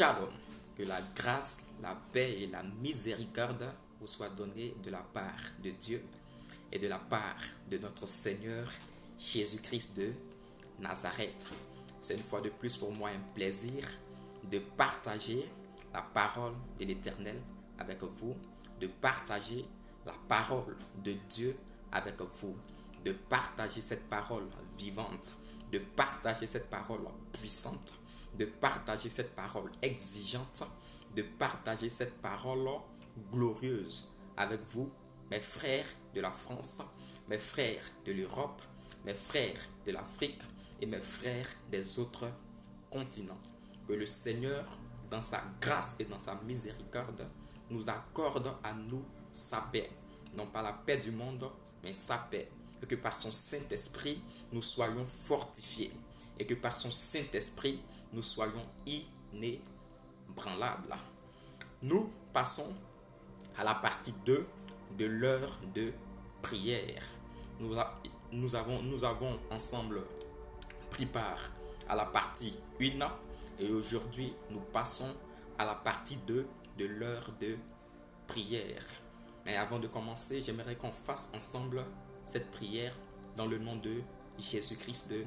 Shalom, que la grâce, la paix et la miséricorde vous soient données de la part de Dieu et de la part de notre Seigneur Jésus-Christ de Nazareth. C'est une fois de plus pour moi un plaisir de partager la parole de l'Éternel avec vous, de partager la parole de Dieu avec vous, de partager cette parole vivante, de partager cette parole puissante, de partager cette parole exigeante, de partager cette parole glorieuse avec vous, mes frères de la France, mes frères de l'Europe, mes frères de l'Afrique et mes frères des autres continents. Que le Seigneur, dans sa grâce et dans sa miséricorde, nous accorde à nous sa paix. Non pas la paix du monde, mais sa paix. Et que par son Saint-Esprit, nous soyons fortifiés. Et que par son Saint-Esprit, nous soyons inébranlables. Nous passons à la partie 2 de l'heure de prière. Nous avons ensemble pris part à la partie 1 et aujourd'hui nous passons à la partie 2 de l'heure de prière. Mais avant de commencer, j'aimerais qu'on fasse ensemble cette prière dans le nom de Jésus-Christ de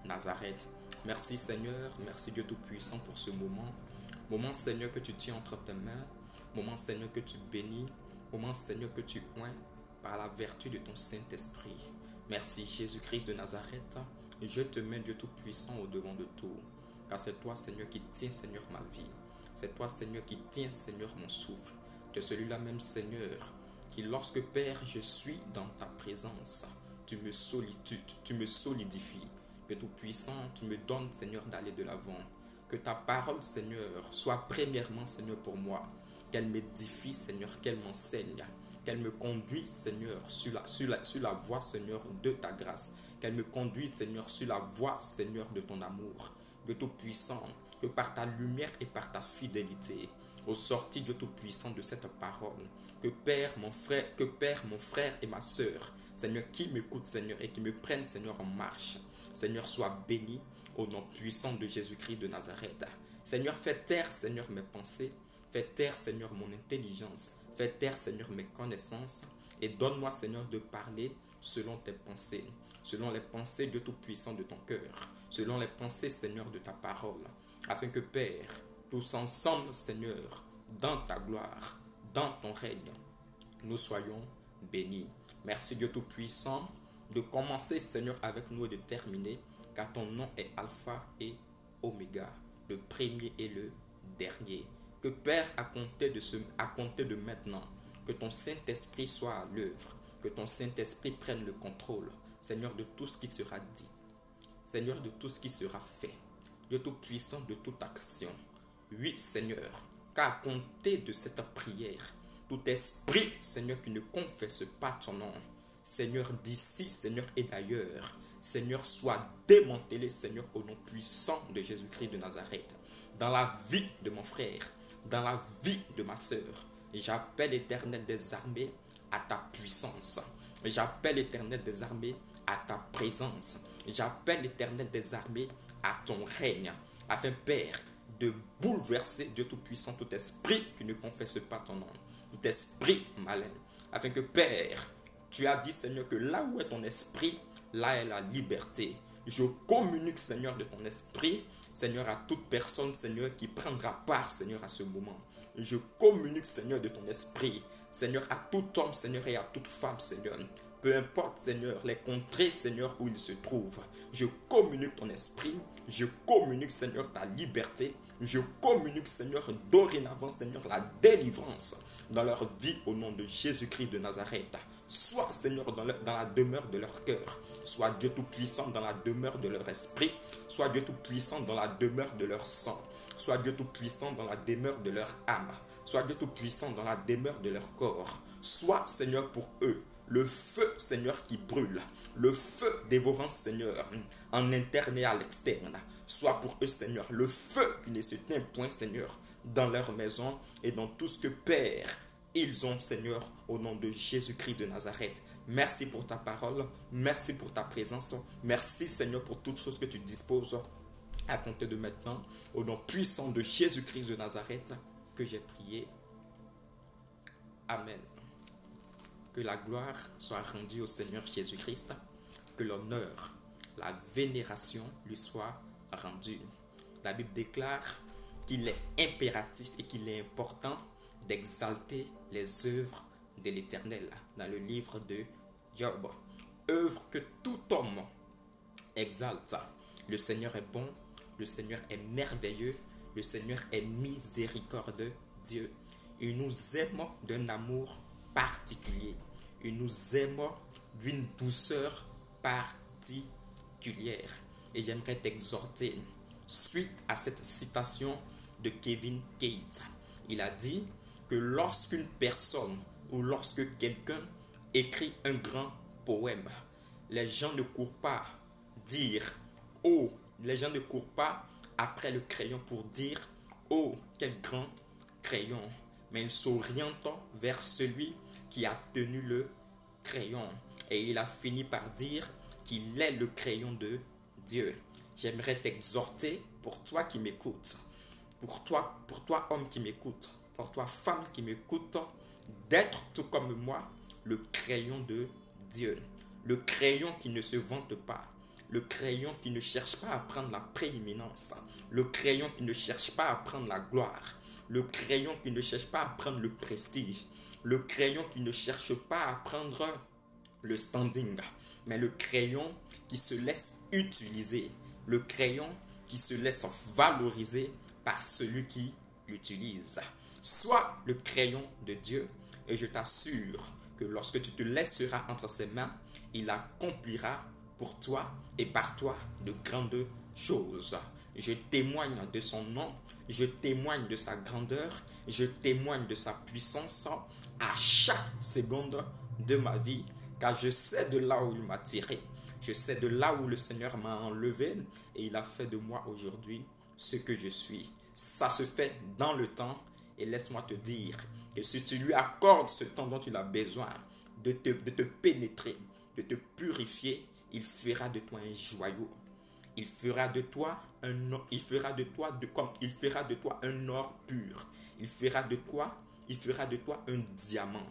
Nazareth. Merci Seigneur, merci Dieu Tout-Puissant pour ce moment. Moment Seigneur que tu tiens entre tes mains, moment Seigneur que tu bénis, moment Seigneur que tu oins par la vertu de ton Saint-Esprit. Merci Jésus-Christ de Nazareth, je te mets Dieu Tout-Puissant au devant de tout, car c'est toi Seigneur qui tiens Seigneur ma vie, c'est toi Seigneur qui tiens Seigneur mon souffle, tu es celui-là même Seigneur, qui lorsque Père je suis dans ta présence, tu me solidifies, que Tout-Puissant tu me donnes Seigneur d'aller de l'avant, que ta parole Seigneur soit premièrement Seigneur pour moi, qu'elle m'édifie Seigneur, qu'elle m'enseigne, qu'elle me conduise Seigneur sur la voie Seigneur de ta grâce, qu'elle me conduise Seigneur sur la voie Seigneur de ton amour, Dieu Tout-Puissant, que par ta lumière et par ta fidélité, au sortir Dieu Tout-Puissant de cette parole, que Père mon frère et ma soeur, Seigneur qui m'écoute Seigneur et qui me prenne Seigneur en marche, Seigneur soit béni au nom puissant de Jésus-Christ de Nazareth. Seigneur fais taire Seigneur mes pensées, fais taire Seigneur mon intelligence, fais taire Seigneur mes connaissances et donne-moi Seigneur de parler selon tes pensées, selon les pensées de Tout-Puissant de ton cœur, selon les pensées Seigneur de ta parole, afin que Père, tous ensemble Seigneur, dans ta gloire, dans ton règne, nous soyons bénis. Merci Dieu Tout-Puissant de commencer Seigneur avec nous et de terminer, car ton nom est Alpha et Oméga, le premier et le dernier. Que Père, à compter de maintenant, que ton Saint-Esprit soit à l'œuvre, que ton Saint-Esprit prenne le contrôle, Seigneur, de tout ce qui sera dit, Seigneur, de tout ce qui sera fait, Dieu Tout-Puissant, de toute action. Oui, Seigneur, qu'à compter de cette prière, tout esprit, Seigneur, qui ne confesse pas ton nom, Seigneur, d'ici, Seigneur, et d'ailleurs, Seigneur, soit démantelé, Seigneur, au nom puissant de Jésus-Christ de Nazareth, dans la vie de mon frère, dans la vie de ma sœur. J'appelle l'Éternel des armées à ta puissance. J'appelle l'Éternel des armées à ta présence. J'appelle l'Éternel des armées à ton règne, afin, Père, de bouleverser Dieu Tout-Puissant tout esprit qui ne confesse pas ton nom, tout esprit malin, afin que, Père, tu as dit, Seigneur, que là où est ton esprit, là est la liberté. Je communique, Seigneur, de ton esprit, Seigneur, à toute personne, Seigneur, qui prendra part, Seigneur, à ce moment. Je communique, Seigneur, de ton esprit, Seigneur, à tout homme, Seigneur, et à toute femme, Seigneur. Peu importe, Seigneur, les contrées, Seigneur, où ils se trouvent. Je communique ton esprit, je communique, Seigneur, ta liberté. Je communique, Seigneur, dorénavant, Seigneur, la délivrance dans leur vie au nom de Jésus-Christ de Nazareth. Soit, Seigneur, dans la demeure de leur cœur. Soit Dieu Tout-Puissant dans la demeure de leur esprit. Soit Dieu Tout-Puissant dans la demeure de leur sang. Soit Dieu Tout-Puissant dans la demeure de leur âme. Soit Dieu Tout-Puissant dans la demeure de leur corps. Soit, Seigneur, pour eux, le feu, Seigneur, qui brûle, le feu dévorant, Seigneur, en interne et à l'externe, soit pour eux, Seigneur, le feu qui ne s'éteint point, Seigneur, dans leur maison et dans tout ce que, Père, ils ont, Seigneur, au nom de Jésus-Christ de Nazareth. Merci pour ta parole, merci pour ta présence, merci, Seigneur, pour toutes choses que tu disposes à compter de maintenant, au nom puissant de Jésus-Christ de Nazareth, que j'ai prié. Amen. Que la gloire soit rendue au Seigneur Jésus-Christ, que l'honneur, la vénération lui soit rendue. La Bible déclare qu'il est impératif et qu'il est important d'exalter les œuvres de l'Éternel dans le livre de Job. Œuvre que tout homme exalte. Le Seigneur est bon, le Seigneur est merveilleux, le Seigneur est miséricordieux. Il nous aime d'un amour particulier. Il nous aime d'une douceur particulière. Et j'aimerais t'exhorter, suite à cette citation de Kevin Cates, il a dit que lorsqu'une personne ou lorsque quelqu'un écrit un grand poème, les gens ne courent pas dire oh, les gens ne courent pas après le crayon pour dire oh, quel grand crayon, mais ils s'orientent vers celui qui a tenu le crayon, et il a fini par dire qu'il est le crayon de Dieu. J'aimerais t'exhorter, pour toi qui m'écoutes, pour toi homme qui m'écoute, pour toi femme qui m'écoute, d'être tout comme moi le crayon de Dieu, le crayon qui ne se vante pas, le crayon qui ne cherche pas à prendre la prééminence, le crayon qui ne cherche pas à prendre la gloire, le crayon qui ne cherche pas à prendre le prestige, le crayon qui ne cherche pas à prendre le standing, mais le crayon qui se laisse utiliser, le crayon qui se laisse valoriser par celui qui l'utilise. Sois le crayon de Dieu, et je t'assure que lorsque tu te laisseras entre ses mains, il accomplira pour toi et par toi de grandes choses. Je témoigne de son nom, je témoigne de sa grandeur, je témoigne de sa puissance à chaque seconde de ma vie, car je sais de là où il m'a tiré, je sais de là où le Seigneur m'a enlevé, et il a fait de moi aujourd'hui ce que je suis. Ça se fait dans le temps, et laisse-moi te dire que si tu lui accordes ce temps dont il a besoin de te pénétrer, de te purifier, il fera de toi un joyau. Il fera de toi un or, il fera de toi un or pur. Il fera de toi un diamant.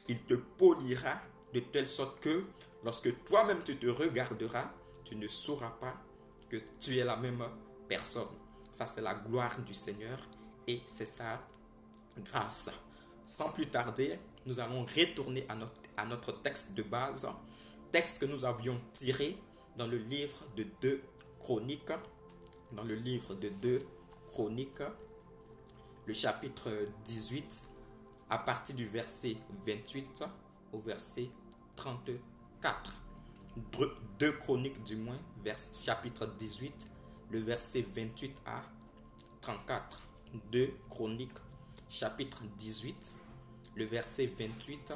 Il te polira de telle sorte que lorsque toi-même tu te regarderas, tu ne sauras pas que tu es la même personne. Ça, c'est la gloire du Seigneur et c'est sa grâce. Sans plus tarder, nous allons retourner à notre texte de base, texte que nous avions tiré dans le livre de 2 Chroniques, le chapitre 18, à partir du verset 28 au verset 34. 2 Chroniques du moins, chapitre 18, le verset 28 à 34. 2 Chroniques, chapitre 18, le verset 28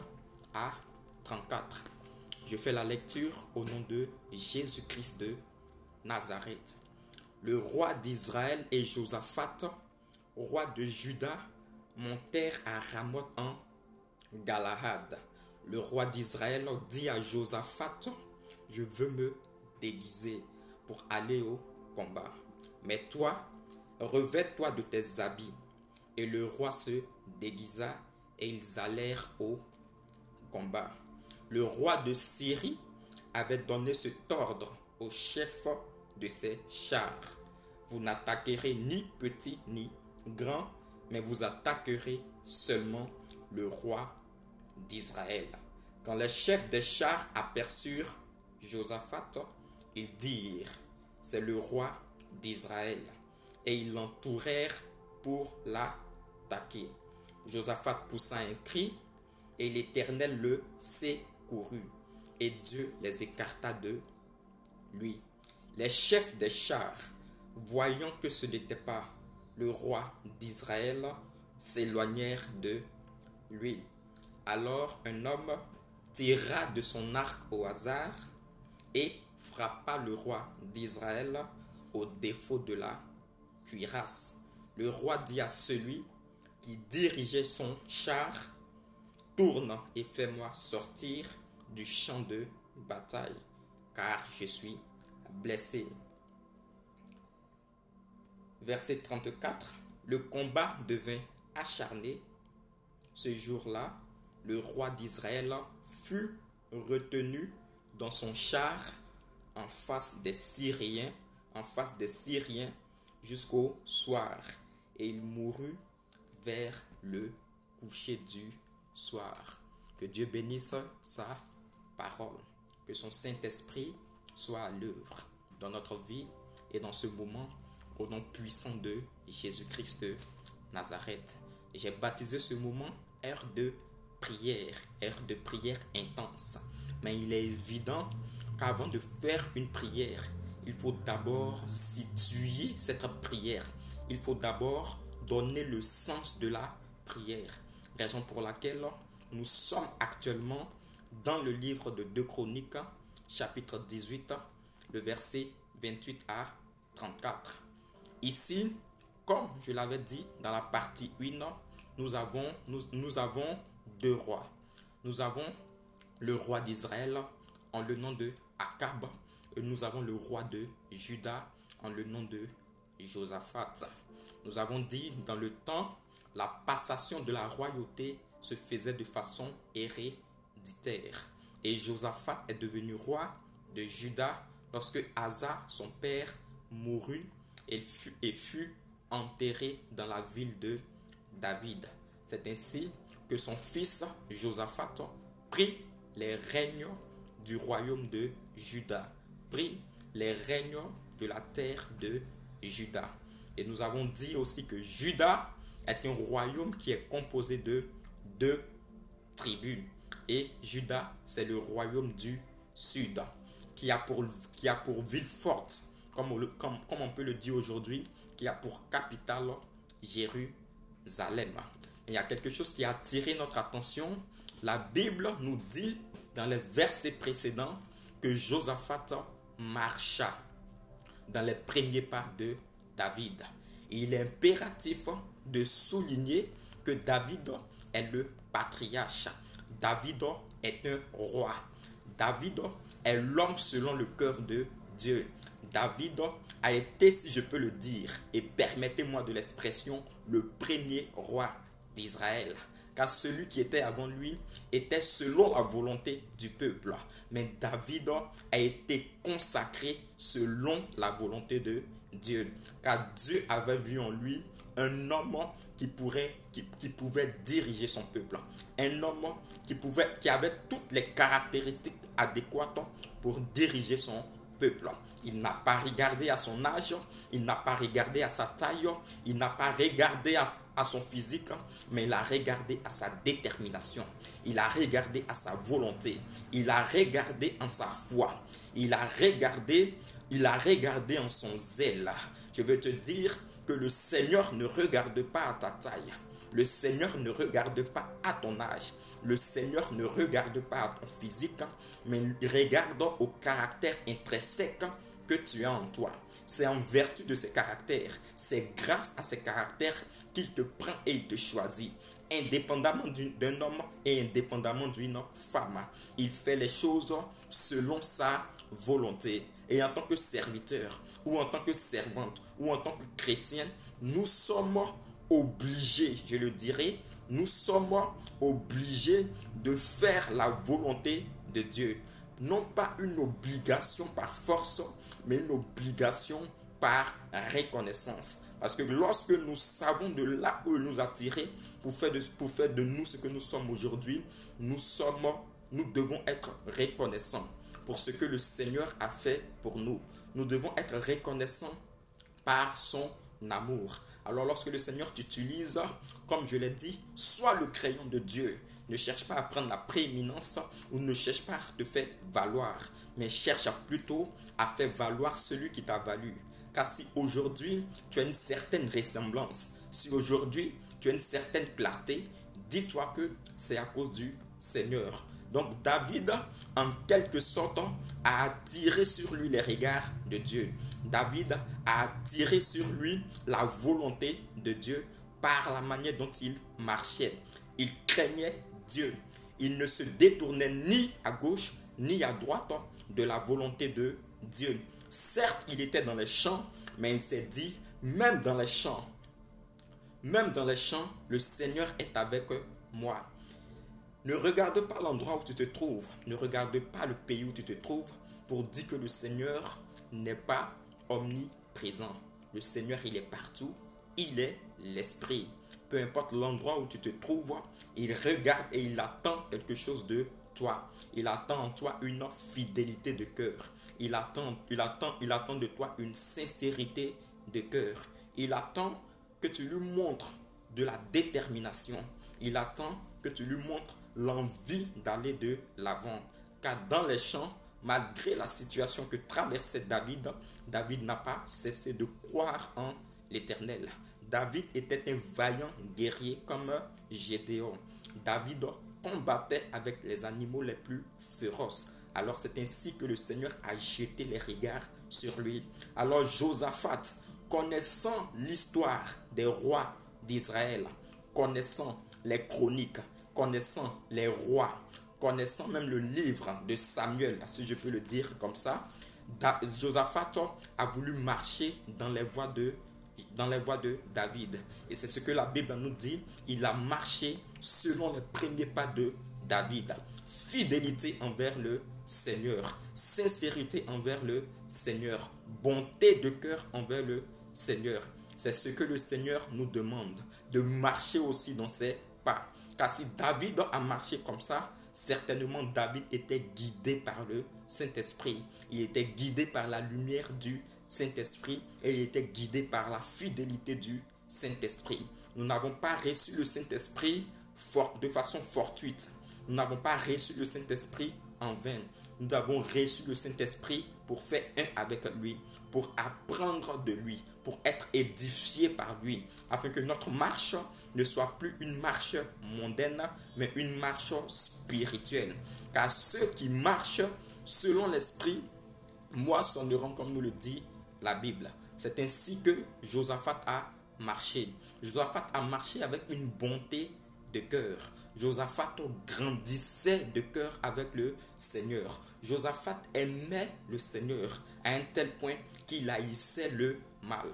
à 34. Je fais la lecture au nom de Jésus-Christ de Nazareth. Le roi d'Israël et Josaphat, roi de Juda, montèrent à Ramoth en Galahad. Le roi d'Israël dit à Josaphat, je veux me déguiser pour aller au combat. Mais toi, revêt-toi de tes habits. Et le roi se déguisa et ils allèrent au combat. Le roi de Syrie avait donné cet ordre au chef de ses chars. Vous n'attaquerez ni petit ni grand, mais vous attaquerez seulement le roi d'Israël. Quand les chefs des chars aperçurent Josaphat, ils dirent, c'est le roi d'Israël. Et ils l'entourèrent pour l'attaquer. Josaphat poussa un cri, et l'Éternel le secourut, et Dieu les écarta de lui. Les chefs des chars, voyant que ce n'était pas le roi d'Israël, s'éloignèrent de lui. Alors un homme tira de son arc au hasard et frappa le roi d'Israël au défaut de la cuirasse. Le roi dit à celui qui dirigeait son char, tourne et fais-moi sortir du champ de bataille, car je suis blessé. Verset 34. Le combat devint acharné. Ce jour-là, le roi d'Israël fut retenu dans son char en face des Syriens, jusqu'au soir. Et il mourut vers le coucher du soir. Que Dieu bénisse sa parole. Que son Saint-Esprit soit à l'œuvre dans notre vie et dans ce moment, au nom puissant de Jésus-Christ de Nazareth. J'ai baptisé ce moment heure de prière intense. Mais il est évident qu'avant de faire une prière, il faut d'abord situer cette prière. Il faut d'abord donner le sens de la prière. Raison pour laquelle nous sommes actuellement dans le livre de 2 Chroniques, chapitre 18, le verset 28 à 34. Ici, comme je l'avais dit dans la partie 1, nous avons deux rois. Nous avons le roi d'Israël en le nom de Akab et nous avons le roi de Juda en le nom de Josaphat. Nous avons dit dans le temps, la passation de la royauté se faisait de façon héréditaire. Et Josaphat est devenu roi de Juda lorsque Asa, son père, mourut et fut enterré dans la ville de David. C'est ainsi que son fils Josaphat prit les règnes du royaume de Juda, prit les règnes de la terre de Juda. Et nous avons dit aussi que Juda est un royaume qui est composé de 2 tribus. Et Juda, c'est le royaume du sud, qui a pour ville forte, comme on peut le dire aujourd'hui, qui a pour capitale Jérusalem. Il y a quelque chose qui a attiré notre attention. La Bible nous dit dans les versets précédents que Josaphat marcha dans les premiers pas de David. Il est impératif de souligner que David est le patriarche. David est un roi. David est l'homme selon le cœur de Dieu. David a été, si je peux le dire, et permettez-moi de l'expression, le premier roi d'Israël. Car celui qui était avant lui était selon la volonté du peuple. Mais David a été consacré selon la volonté de Dieu. Car Dieu avait vu en lui un homme qui pouvait diriger son peuple. Un homme qui avait toutes les caractéristiques adéquates pour diriger son peuple. Il n'a pas regardé à son âge, il n'a pas regardé à sa taille, il n'a pas regardé à son physique, mais il a regardé à sa détermination, il a regardé à sa volonté, il a regardé en sa foi, il a regardé en son zèle. Je veux te dire que le Seigneur ne regarde pas à ta taille. Le Seigneur ne regarde pas à ton âge. Le Seigneur ne regarde pas à ton physique, mais il regarde au caractère intrinsèque que tu as en toi. C'est en vertu de ces caractères, c'est grâce à ces caractères qu'il te prend et il te choisit. Indépendamment d'un homme et indépendamment d'une femme, il fait les choses selon sa volonté. Et en tant que serviteur, ou en tant que servante, ou en tant que chrétien, nous sommes obligés, je le dirais, nous sommes obligés de faire la volonté de Dieu. Non pas une obligation par force, mais une obligation par reconnaissance. Parce que lorsque nous savons de là où il nous a tirés pour faire de nous ce que nous sommes aujourd'hui, nous devons être reconnaissants pour ce que le Seigneur a fait pour nous. Nous devons être reconnaissants par son amour. Alors lorsque le Seigneur t'utilise, comme je l'ai dit, sois le crayon de Dieu. Ne cherche pas à prendre la prééminence ou ne cherche pas à te faire valoir, mais cherche plutôt à faire valoir celui qui t'a valu. Car si aujourd'hui tu as une certaine ressemblance, si aujourd'hui tu as une certaine clarté, dis-toi que c'est à cause du Seigneur. Donc David, en quelque sorte, a attiré sur lui les regards de Dieu. David a attiré sur lui la volonté de Dieu par la manière dont il marchait. Il craignait Dieu. Il ne se détournait ni à gauche ni à droite de la volonté de Dieu. Certes, il était dans les champs, mais il s'est dit Même dans les champs, même dans les champs, le Seigneur est avec moi. Ne regarde pas l'endroit où tu te trouves, ne regarde pas le pays où tu te trouves pour dire que le Seigneur n'est pas omniprésent. Le Seigneur, il est partout, il est l'Esprit. Peu importe l'endroit où tu te trouves, il regarde et il attend quelque chose de toi. Il attend en toi une fidélité de cœur. Il attend de toi une sincérité de cœur. Il attend que tu lui montres de la détermination. Il attend que tu lui montres l'envie d'aller de l'avant. Car dans les champs, malgré la situation que traversait David, David n'a pas cessé de croire en l'Éternel. David était un vaillant guerrier comme Gédéon. David combattait avec les animaux les plus féroces. Alors c'est ainsi que le Seigneur a jeté les regards sur lui. Alors Josaphat, connaissant l'histoire des rois d'Israël, connaissant les chroniques, connaissant les rois, connaissant même le livre de Samuel, si je peux le dire comme ça, Josaphat a voulu marcher dans les voies de David. Et c'est ce que la Bible nous dit. Il a marché selon les premiers pas de David. Fidélité envers le Seigneur, sincérité envers le Seigneur, bonté de cœur envers le Seigneur. C'est ce que le Seigneur nous demande, de marcher aussi dans ses pas. Car si David a marché comme ça, certainement David était guidé par le Saint-Esprit. Il était guidé par la lumière du Saint-Esprit et il était guidé par la fidélité du Saint-Esprit. Nous n'avons pas reçu le Saint-Esprit de façon fortuite. Nous n'avons pas reçu le Saint-Esprit en vain. Nous avons reçu le Saint-Esprit pour faire un avec lui, pour apprendre de lui, pour être édifié par lui, afin que notre marche ne soit plus une marche mondaine, mais une marche spirituelle. Car ceux qui marchent selon l'Esprit moissonneront, comme nous le dit la Bible. C'est ainsi que Josaphat a marché. Josaphat a marché avec une bonté de cœur. Josaphat grandissait de cœur avec le Seigneur. Josaphat aimait le Seigneur à un tel point qu'il haïssait le mal.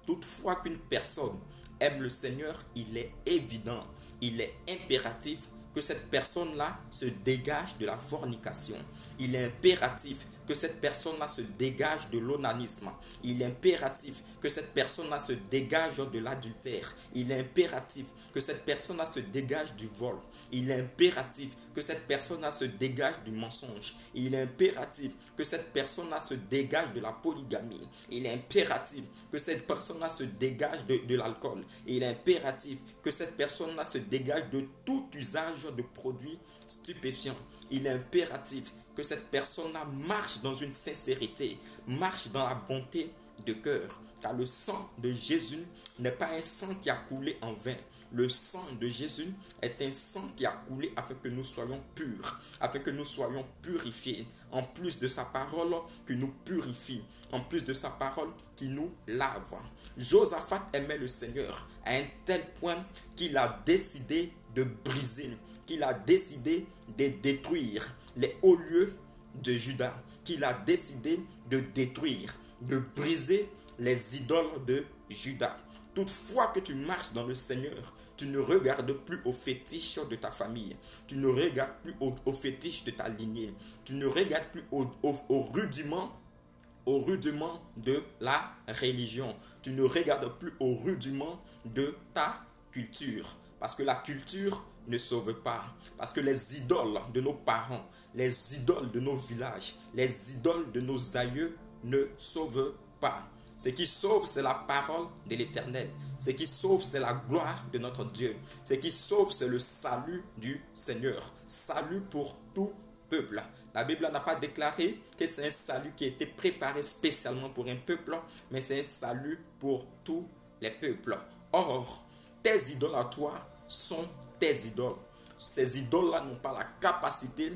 Toutefois qu'une personne aime le Seigneur, il est évident, il est impératif que cette personne-là se dégage de la fornication. Il est impératif que cette personne-là se dégage de l'onanisme. Il est impératif que cette personne-là se dégage de l'adultère. Il est impératif que cette personne-là se dégage du vol. Il est impératif que cette personne-là se dégage du mensonge. Il est impératif que cette personne-là se dégage de la polygamie. Il est impératif que cette personne-là se dégage de l'alcool. Il est impératif que cette personne-là se dégage de tout usage de produits stupéfiants. Il est impératif que cette personne-là marche dans une sincérité, marche dans la bonté de cœur. Car le sang de Jésus n'est pas un sang qui a coulé en vain. Le sang de Jésus est un sang qui a coulé afin que nous soyons purs, afin que nous soyons purifiés. En plus de sa parole qui nous purifie, en plus de sa parole qui nous lave. Josaphat aimait le Seigneur à un tel point qu'il a décidé de briser, qu'il a décidé de détruire les hauts lieux de Juda, qu'il a décidé de détruire, de briser les idoles de Juda. Toutefois que tu marches dans le Seigneur, tu ne regardes plus aux fétiches de ta famille, tu ne regardes plus aux fétiches de ta lignée, tu ne regardes plus aux rudiments de la religion, tu ne regardes plus aux rudiments de ta culture. Parce que la culture ne sauve pas. Parce que les idoles de nos parents, les idoles de nos villages, les idoles de nos aïeux ne sauvent pas. Ce qui sauve, c'est la parole de l'Éternel. Ce qui sauve, c'est la gloire de notre Dieu. Ce qui sauve, c'est le salut du Seigneur. Salut pour tout peuple. La Bible n'a pas déclaré que c'est un salut qui a été préparé spécialement pour un peuple, mais c'est un salut pour tous les peuples. Or, tes idoles à toi sont tes idoles. Ces idoles-là n'ont pas la capacité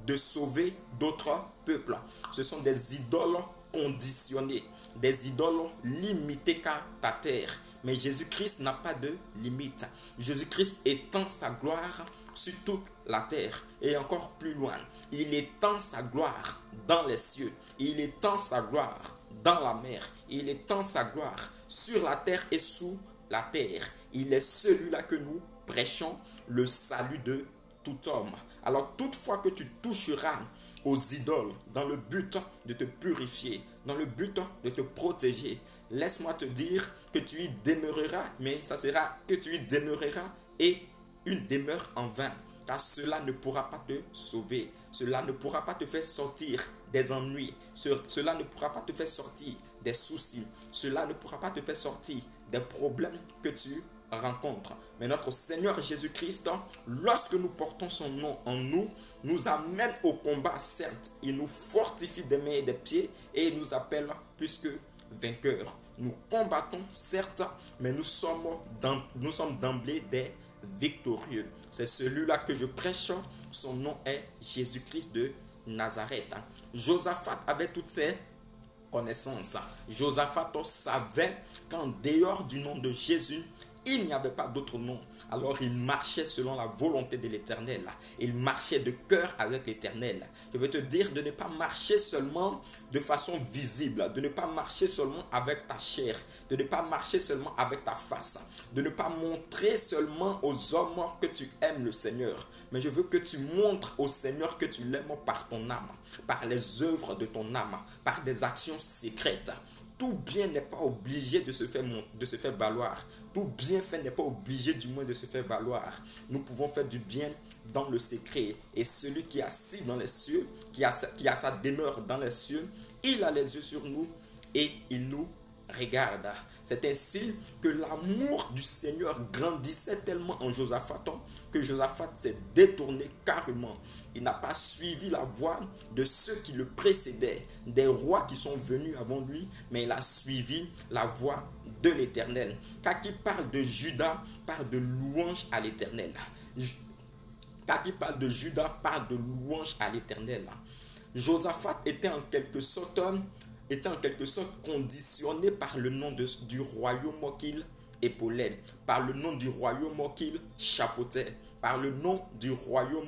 de sauver d'autres peuples. Ce sont des idoles conditionnées, des idoles limitées qu'à ta terre. Mais Jésus-Christ n'a pas de limite. Jésus-Christ étend sa gloire sur toute la terre et encore plus loin. Il étend sa gloire dans les cieux. Il étend sa gloire dans la mer. Il étend sa gloire sur la terre et sous la terre. Il est celui-là que nous prêchons, le salut de tout homme. Alors toutefois que tu toucheras aux idoles dans le but de te purifier, dans le but de te protéger, laisse-moi te dire que tu y demeureras, mais ça sera que tu y demeureras et une demeure en vain. Car cela ne pourra pas te sauver. Cela ne pourra pas te faire sortir des ennuis. Cela ne pourra pas te faire sortir des soucis. Cela ne pourra pas te faire sortir des problèmes que tu rencontres. Mais notre Seigneur Jésus-Christ, lorsque nous portons son nom en nous, nous amène au combat, certes. Il nous fortifie des mains et des pieds et il nous appelle plus que vainqueurs. Nous combattons, certes, mais nous sommes d'emblée des victorieux. C'est celui-là que je prêche. Son nom est Jésus-Christ de Nazareth. Josaphat avait toutes ses connaissances. Josaphat savait qu'en dehors du nom de Jésus, il n'y avait pas d'autre nom. Alors il marchait selon la volonté de l'Éternel. Il marchait de cœur avec l'Éternel. Je veux te dire de ne pas marcher seulement de façon visible, de ne pas marcher seulement avec ta chair, de ne pas marcher seulement avec ta face, de ne pas montrer seulement aux hommes que tu aimes le Seigneur. Mais je veux que tu montres au Seigneur que tu l'aimes par ton âme, par les œuvres de ton âme, par des actions secrètes. Tout bien n'est pas obligé de se faire valoir. Tout bienfait n'est pas obligé du moins de se faire valoir. Nous pouvons faire du bien dans le secret. Et celui qui est assis dans les cieux, qui a sa demeure dans les cieux, il a les yeux sur nous et il nous regarde. C'est ainsi que l'amour du Seigneur grandissait tellement en Josaphat que Josaphat s'est détourné carrément. Il n'a pas suivi la voie de ceux qui le précédaient, des rois qui sont venus avant lui, mais il a suivi la voie de l'Éternel. Car qui parle de Juda, parle de louange à l'Éternel. Car qui parle de Juda, parle de louange à l'Éternel. Josaphat était en quelque sorte conditionné par le nom du royaume qu'il épaulait, par le nom du royaume qu'il chapeautait, par le nom du royaume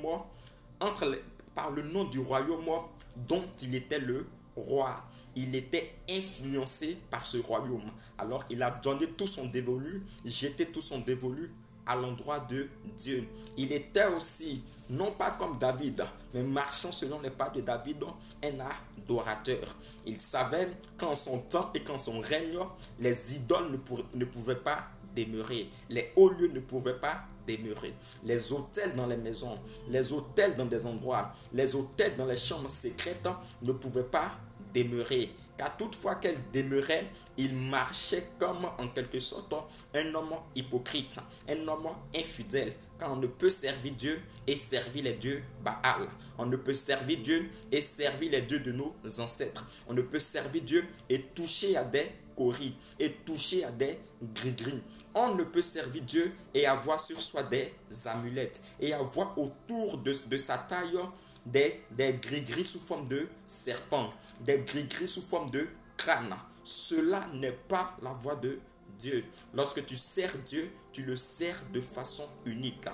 dont il était le roi. Il était influencé par ce royaume. Alors il a donné tout son dévolu, jeté tout son dévolu à l'endroit de Dieu. Il était aussi, non pas comme David, mais marchant selon les pas de David, un adorateur. Il savait qu'en son temps et qu'en son règne, les idoles ne pouvaient pas demeurer. Les hauts lieux ne pouvaient pas demeurer. Les autels dans les maisons, les autels dans des endroits, les autels dans les chambres secrètes ne pouvaient pas demeurer. Car toutefois qu'elle demeurait, il marchait comme en quelque sorte un homme hypocrite, un homme infidèle. Car on ne peut servir Dieu et servir les dieux Baal. On ne peut servir Dieu et servir les dieux de nos ancêtres. On ne peut servir Dieu et toucher à des coris et toucher à des gris-gris. On ne peut servir Dieu et avoir sur soi des amulettes et avoir autour de sa taille des gris-gris sous forme de serpent, des gris-gris sous forme de crâne. Cela n'est pas la voie de Dieu. Lorsque tu sers Dieu, tu le sers de façon unique.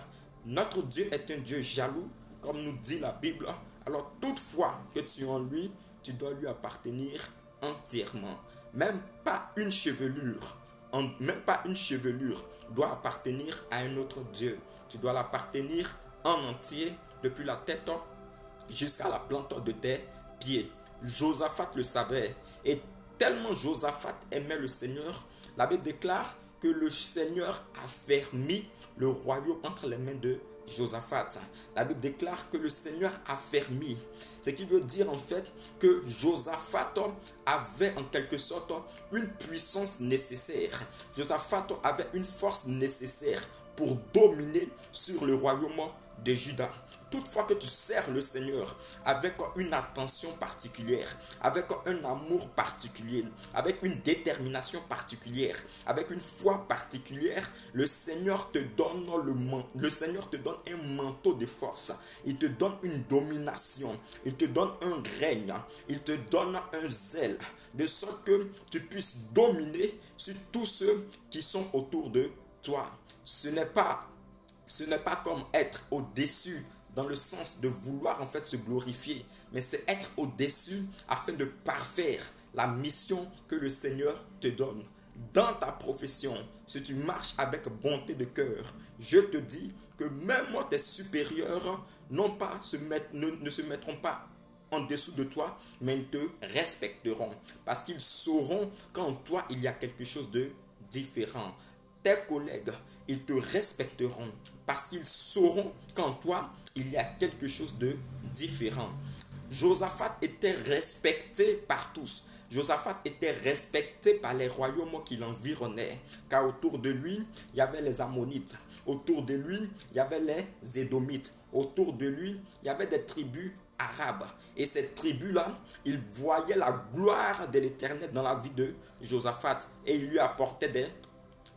Notre Dieu est un Dieu jaloux, comme nous dit la Bible. Alors toutefois que tu es en lui, tu dois lui appartenir entièrement. Même pas une chevelure doit appartenir à un autre Dieu. Tu dois l'appartenir en entier, depuis la tête jusqu'à la plante de tes pieds. Josaphat le savait. Et tellement Josaphat aimait le Seigneur, la Bible déclare que le Seigneur a fermé le royaume entre les mains de Josaphat. La Bible déclare que le Seigneur a fermé. Ce qui veut dire en fait que Josaphat avait en quelque sorte une puissance nécessaire. Josaphat avait une force nécessaire pour dominer sur le royaume de Juda. Toutefois que tu sers le Seigneur avec une attention particulière, avec un amour particulier, avec une détermination particulière, avec une foi particulière, le Seigneur te donne un manteau de force. Il te donne une domination, il te donne un règne, il te donne un zèle, de sorte que tu puisses dominer sur tous ceux qui sont autour de toi. Ce n'est pas comme être au-dessus dans le sens de vouloir en fait se glorifier, mais c'est être au-dessus afin de parfaire la mission que le Seigneur te donne. dans ta profession, si tu marches avec bonté de cœur, je te dis que même tes supérieurs ne se mettront pas en dessous de toi, mais ils te respecteront parce qu'ils sauront qu'en toi, il y a quelque chose de différent. Tes collègues, ils te respecteront parce qu'ils sauront qu'en toi, il y a quelque chose de différent. Josaphat était respecté par tous. Josaphat était respecté par les royaumes qui l'environnaient, car autour de lui, il y avait les Ammonites. Autour de lui, il y avait les Édomites. Autour de lui, il y avait des tribus arabes. Et ces tribus-là, ils voyaient la gloire de l'Éternel dans la vie de Josaphat et ils lui apportaient des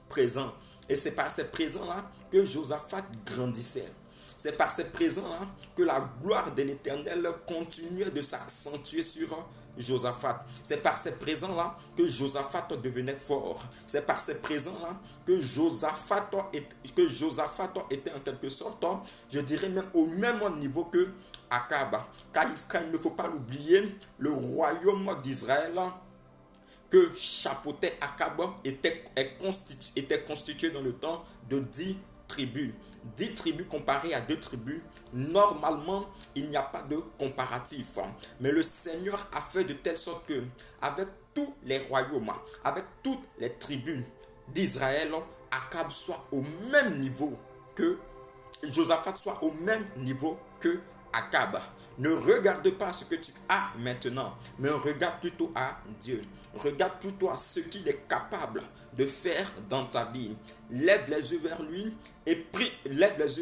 présents. Et c'est par ces présents-là que Josaphat grandissait. C'est par ces présents-là que la gloire de l'Éternel continuait de s'accentuer sur Josaphat. C'est par ces présents-là que Josaphat devenait fort. C'est par ces présents-là que Josaphat était en quelque sorte, je dirais même au même niveau que Akab. Car il ne faut pas l'oublier, le royaume d'Israël que chapeautait Akab était constitué dans le temps de 10 tribus. 10 tribus comparées à 2 tribus, normalement, il n'y a pas de comparatif. Mais le Seigneur a fait de telle sorte que, avec tous les royaumes, avec toutes les tribus d'Israël, Akab soit au même niveau que Josaphat, soit au même niveau que Akab. Ne regarde pas ce que tu as maintenant, mais regarde plutôt à Dieu. Regarde plutôt à ce qu'il est capable de faire dans ta vie. Lève les yeux vers lui et prie, lève les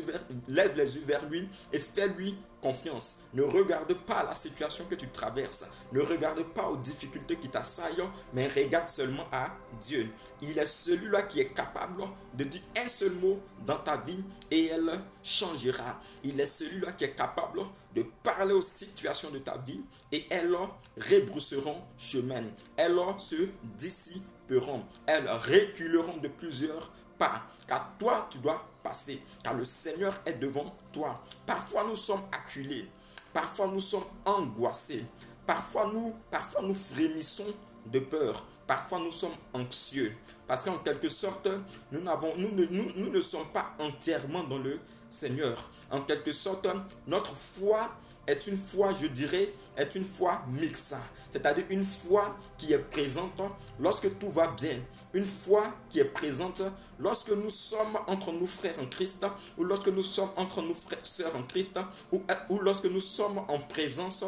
yeux vers lui et fais-lui confiance. Ne regarde pas la situation que tu traverses. Ne regarde pas aux difficultés qui t'assaillent, mais regarde seulement à Dieu. Il est celui-là qui est capable de dire un seul mot dans ta vie et elle changera. Il est celui-là qui est capable de parler aux situations de ta vie et elles rebrousseront chemin. Elles se dissiperont. Elles reculeront de plusieurs pas. Car toi, tu dois passer. Car le Seigneur est devant toi. Parfois, nous sommes acculés. Parfois, nous sommes angoissés. Parfois, nous frémissons de peur. Parfois, nous sommes anxieux. Parce qu'en quelque sorte, nous ne sommes pas entièrement dans le Seigneur. En quelque sorte, notre foi est une foi, je dirais, est une foi mixte. C'est-à-dire une foi qui est présente lorsque tout va bien. Une foi qui est présente lorsque nous sommes entre nous frères en Christ, ou lorsque nous sommes entre nous frères sœurs en Christ, ou lorsque nous sommes en présence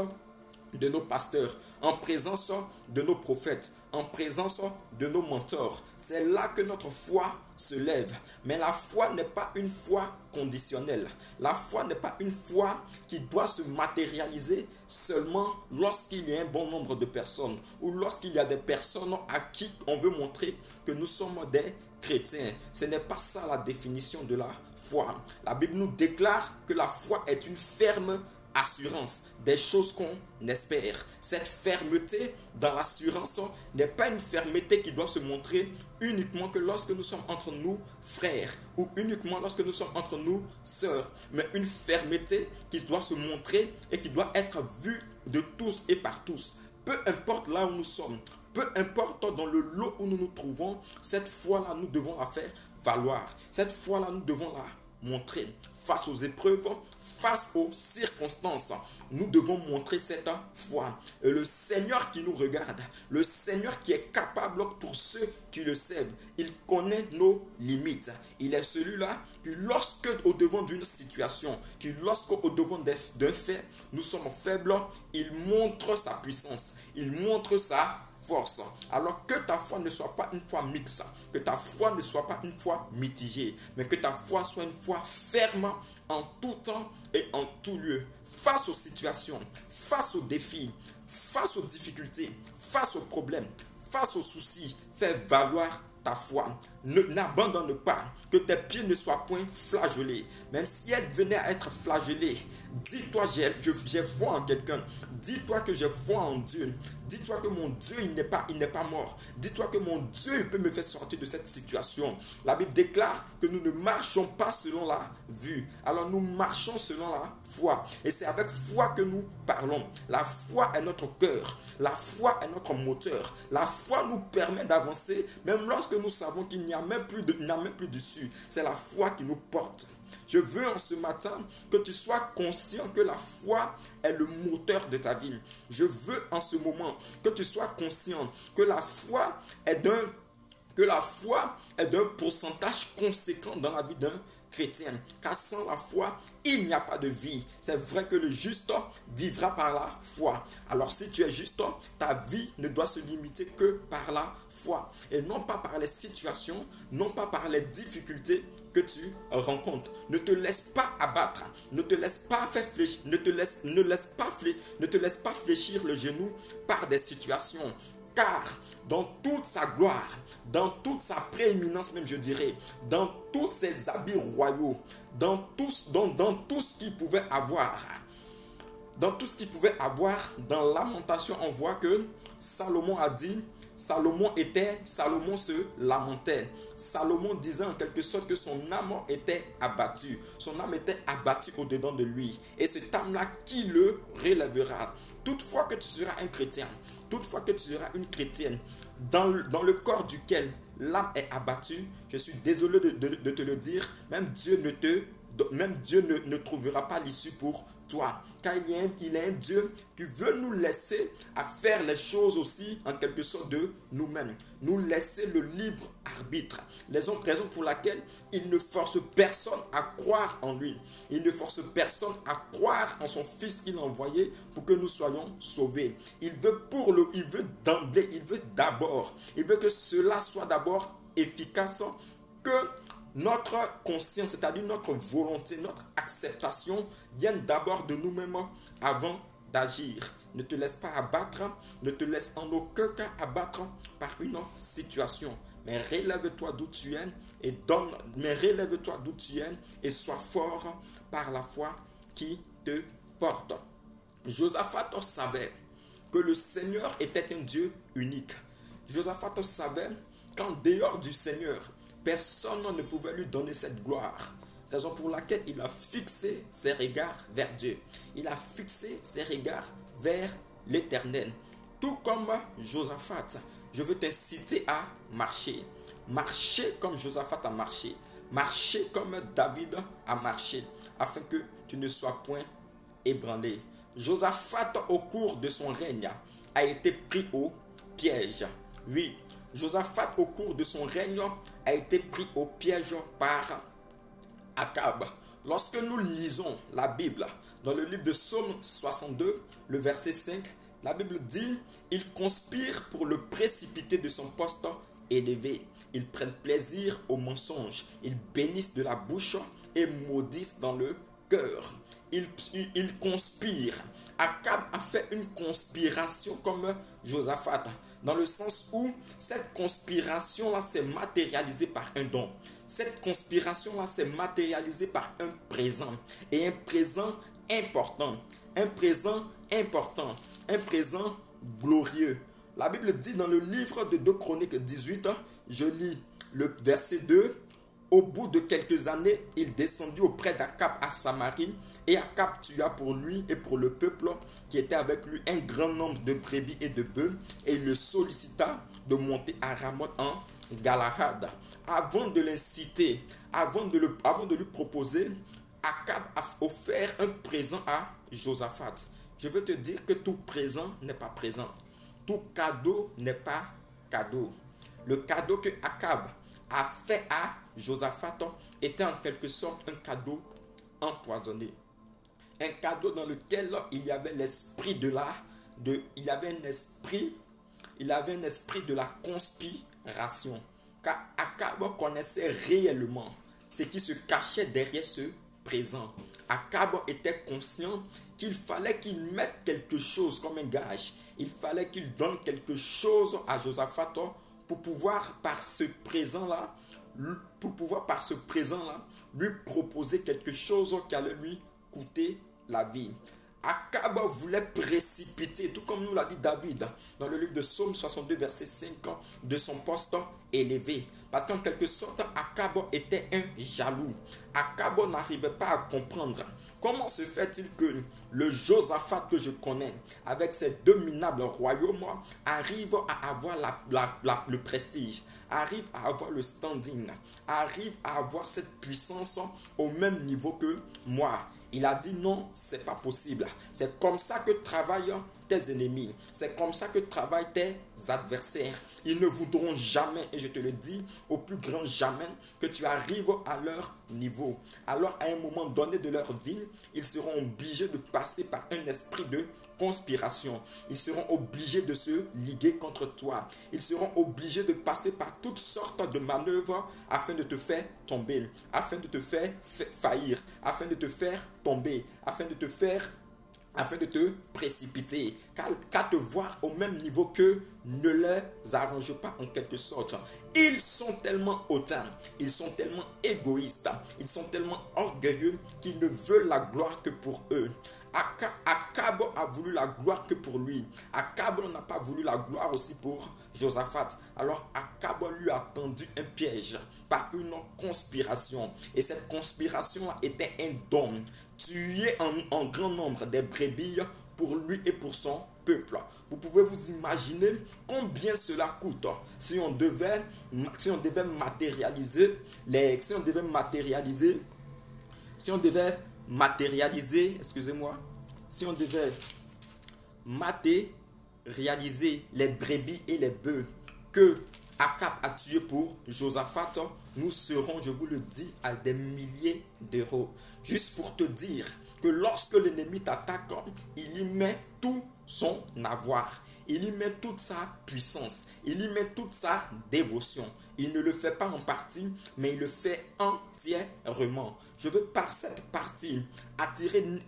de nos pasteurs, en présence de nos prophètes, en présence de nos mentors. C'est là que notre foi se lève. Mais la foi n'est pas une foi conditionnelle. La foi n'est pas une foi qui doit se matérialiser seulement lorsqu'il y a un bon nombre de personnes ou lorsqu'il y a des personnes à qui on veut montrer que nous sommes des chrétiens. Ce n'est pas ça la définition de la foi. La Bible nous déclare que la foi est une ferme assurance des choses qu'on espère. Cette fermeté dans l'assurance n'est pas une fermeté qui doit se montrer uniquement que lorsque nous sommes entre nous frères ou uniquement lorsque nous sommes entre nous sœurs, mais une fermeté qui doit se montrer et qui doit être vue de tous et par tous. Peu importe là où nous sommes, peu importe dans le lot où nous nous trouvons, cette foi-là, nous devons la faire valoir. Cette foi-là, nous devons la montrer face aux épreuves, face aux circonstances. Nous devons montrer cette foi. Et le Seigneur qui nous regarde, le Seigneur qui est capable pour ceux qui le savent, il connaît nos limites. Il est celui-là qui, lorsque au devant d'une situation, qui lorsque au devant d'un fait, nous sommes faibles, il montre sa puissance, il montre sa force. Alors que ta foi ne soit pas une foi mixte, que ta foi ne soit pas une foi mitigée, mais que ta foi soit une foi ferme en tout temps et en tout lieu, face aux situations, face aux défis, face aux difficultés, face aux problèmes, face aux soucis. Fais valoir ta foi. N'abandonne pas, que tes pieds ne soient point flagellés. Même si elle venait à être flagellée, dis-toi, j'ai foi en quelqu'un. Dis-toi que j'ai foi en Dieu. Dis-toi que mon Dieu, il n'est pas mort. Dis-toi que mon Dieu, il peut me faire sortir de cette situation. La Bible déclare que nous ne marchons pas selon la vue. Alors nous marchons selon la foi. Et c'est avec foi que nous parlons. La foi est notre cœur. La foi est notre moteur. La foi nous permet d'avancer, même lorsque nous savons qu'il n'y a même plus d'issue. C'est la foi qui nous porte. Je veux en ce matin que tu sois conscient que la foi est le moteur de ta vie. Je veux en ce moment que tu sois conscient que la foi est d'un pourcentage conséquent dans la vie d'un chrétien. Car sans la foi, il n'y a pas de vie. C'est vrai que le juste vivra par la foi. Alors si tu es juste, ta vie ne doit se limiter que par la foi. Et non pas par les situations, non pas par les difficultés que tu rencontres. Ne te laisse pas abattre, ne te laisse pas faire fléchir, ne te laisse pas fléchir le genou par des situations. Car dans toute sa gloire, dans toute sa prééminence même je dirais, dans tous ses habits royaux, dans tout ce qu'il pouvait avoir, dans Lamentation, on voit que Salomon a dit, Salomon se lamentait. Salomon disait en quelque sorte que son âme était abattue. Son âme était abattue au-dedans de lui. Et cette âme-là, qui le relèvera? Toutefois que tu seras un chrétien, toutefois que tu seras une chrétienne, dans le corps duquel l'âme est abattue, je suis désolé de te le dire, même Dieu ne trouvera pas l'issue pour toi. Car il est un Dieu qui veut nous laisser à faire les choses aussi en quelque sorte de nous-mêmes. Nous laisser le libre arbitre. Raison pour laquelle il ne force personne à croire en lui. Il ne force personne à croire en son Fils qu'il a envoyé pour que nous soyons sauvés. Il veut d'emblée, il veut que cela soit d'abord efficace, que notre conscience, c'est-à-dire notre volonté, notre acceptation viennent d'abord de nous-mêmes avant d'agir. Ne te laisse pas abattre, ne te laisse en aucun cas abattre par une situation. Mais relève-toi d'où tu es et sois fort par la foi qui te porte. Josaphat savait que le Seigneur était un Dieu unique. Josaphat savait qu'en dehors du Seigneur, personne ne pouvait lui donner cette gloire. Raison pour laquelle il a fixé ses regards vers Dieu. Il a fixé ses regards vers l'Éternel. Tout comme Josaphat, je veux t'inciter à marcher. Marcher comme Josaphat a marché. Marcher comme David a marché. Afin que tu ne sois point ébranlé. Josaphat, au cours de son règne, a été pris au piège. Oui, Josaphat, au cours de son règne, a été pris au piège par Akab. Lorsque nous lisons la Bible, dans le livre de Psaume 62, le verset 5, la Bible dit « Ils conspirent pour le précipiter de son poste élevé. Ils prennent plaisir au mensonge. Ils bénissent de la bouche et maudissent dans le cœur. » Il conspire. Akab a fait une conspiration comme Josaphat, dans le sens où cette conspiration-là s'est matérialisée par un don. Cette conspiration-là s'est matérialisée par un présent, et un présent important, un présent important, un présent glorieux. La Bible dit dans le livre de 2 Chroniques 18, je lis le verset 2, au bout de quelques années, il descendit auprès d'Akab à Samarie, et Akab tua pour lui et pour le peuple qui était avec lui un grand nombre de brebis et de bœufs, et il le sollicita de monter à Ramoth en Galahad. Avant de l'inciter, avant de lui proposer, Akab a offert un présent à Josaphat. Je veux te dire que tout présent n'est pas présent. Tout cadeau n'est pas cadeau. Le cadeau que Akab a fait à Josaphat était en quelque sorte un cadeau empoisonné. Un cadeau dans lequel il y avait l'esprit de la conspiration. Car Akab connaissait réellement ce qui se cachait derrière ce présent. Akab était conscient qu'il fallait qu'il mette quelque chose comme un gage. Il fallait qu'il donne quelque chose à Josaphat pour pouvoir par ce présent-là, lui proposer quelque chose qui allait lui coûter la vie. Akab voulait précipiter, tout comme nous l'a dit David dans le livre de Psaume 62, verset 5, de son poste élevé. Parce qu'en quelque sorte, Akab était un jaloux. Akab n'arrivait pas à comprendre comment se fait-il que le Josaphat que je connais, avec ses deux minables royaumes, arrive à avoir le prestige, arrive à avoir le standing, arrive à avoir cette puissance au même niveau que moi. Il a dit non, c'est pas possible. C'est comme ça que travaillent tes ennemis. C'est comme ça que travaillent tes adversaires. Ils ne voudront jamais, et je te le dis, au plus grand jamais, que tu arrives à leur niveau. Alors, à un moment donné de leur vie, ils seront obligés de passer par un esprit de conspiration. Ils seront obligés de se liguer contre toi. Ils seront obligés de passer par toutes sortes de manœuvres afin de te faire tomber, afin de te faire faillir, afin de te faire tomber, afin de te précipiter, car te voir au même niveau que ne les arrange pas en quelque sorte. Ils sont tellement hautains, ils sont tellement égoïstes, ils sont tellement orgueilleux qu'ils ne veulent la gloire que pour eux. Akab a voulu la gloire que pour lui. Akab n'a pas voulu la gloire aussi pour Josaphat. Alors Akab lui a tendu un piège par une conspiration. Et cette conspiration était un don. Tuer en grand nombre des brebis pour lui et pour son peuple. Vous pouvez vous imaginer combien cela coûte si on devait matérialiser les brebis et les bœufs que Akab a tué pour Josaphat, nous serons, je vous le dis, à des milliers d'euros. Juste pour te dire que lorsque l'ennemi t'attaque, il y met tout son avoir. Il y met toute sa puissance. Il y met toute sa dévotion. Il ne le fait pas en partie, mais il le fait entièrement. Je veux par cette partie attirer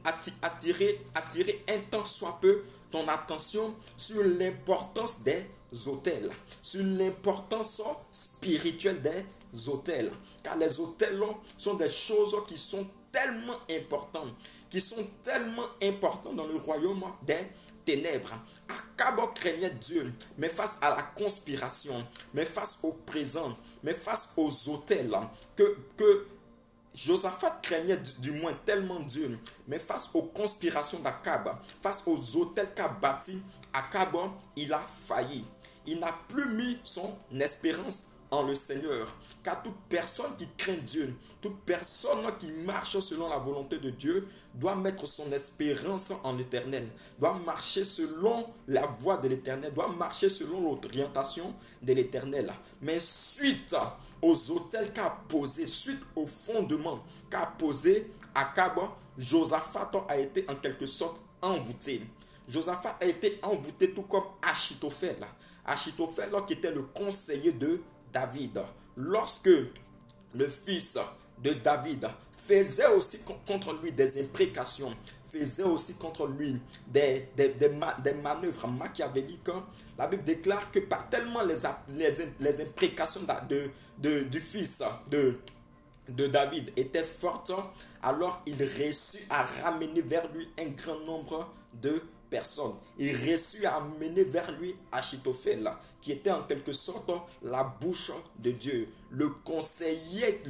un tant soit peu ton attention sur l'importance des autels, sur l'importance spirituelle des autels. Car les autels sont des choses qui sont tellement importantes, dans le royaume des ténèbres. Akab craignait Dieu, mais face à la conspiration, mais face au présent, mais face aux autels que Josaphat craignait du moins tellement Dieu, mais face aux conspirations d'Akab, face aux autels qu'a bâti Akab, il a failli. Il n'a plus mis son espérance en le Seigneur. Car toute personne qui craint Dieu, toute personne qui marche selon la volonté de Dieu, doit mettre son espérance en l'Éternel, doit marcher selon la voie de l'Éternel, doit marcher selon l'orientation de l'Éternel. Mais suite aux autels qu'a posé, suite au fondement qu'a posé Akab, Josaphat a été en quelque sorte envoûté. Josaphat a été envoûté tout comme Achitophel. Achitophel qui était le conseiller de David. Lorsque le fils de David faisait aussi contre lui des imprécations, faisait aussi contre lui des manœuvres machiavéliques, la Bible déclare que par tellement les imprécations du fils de David étaient fortes, alors il réussit à ramener vers lui un grand nombre de personne. Il réussit à amener vers lui Achitophel, qui était en quelque sorte la bouche de Dieu, le conseiller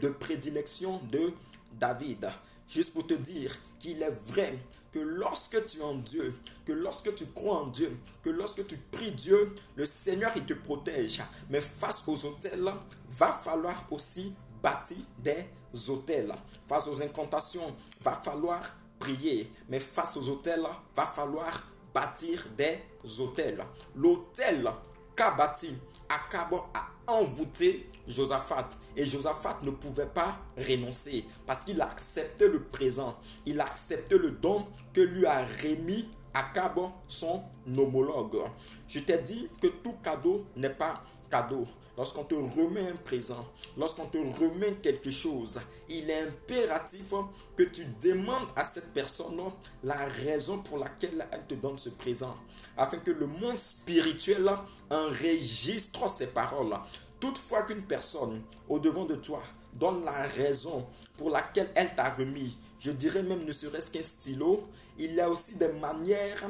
de prédilection de David. Juste pour te dire qu'il est vrai que lorsque tu es en Dieu, que lorsque tu crois en Dieu, que lorsque tu pries Dieu, le Seigneur il te protège. Mais face aux autels, va falloir aussi bâtir des autels. Face aux incantations, va falloir prier, mais face aux autels, va falloir bâtir des autels. L'autel qu'a bâti Akab a envoûté Josaphat, et Josaphat ne pouvait pas renoncer parce qu'il acceptait le présent, il acceptait le don que lui a remis Akab, son homologue. Je t'ai dit que tout cadeau n'est pas cadeau. Lorsqu'on te remet un présent, lorsqu'on te remet quelque chose, il est impératif que tu demandes à cette personne la raison pour laquelle elle te donne ce présent, afin que le monde spirituel enregistre ces paroles. Toutefois qu'une personne au devant de toi donne la raison pour laquelle elle t'a remis, je dirais même ne serait-ce qu'un stylo, il y a aussi des manières,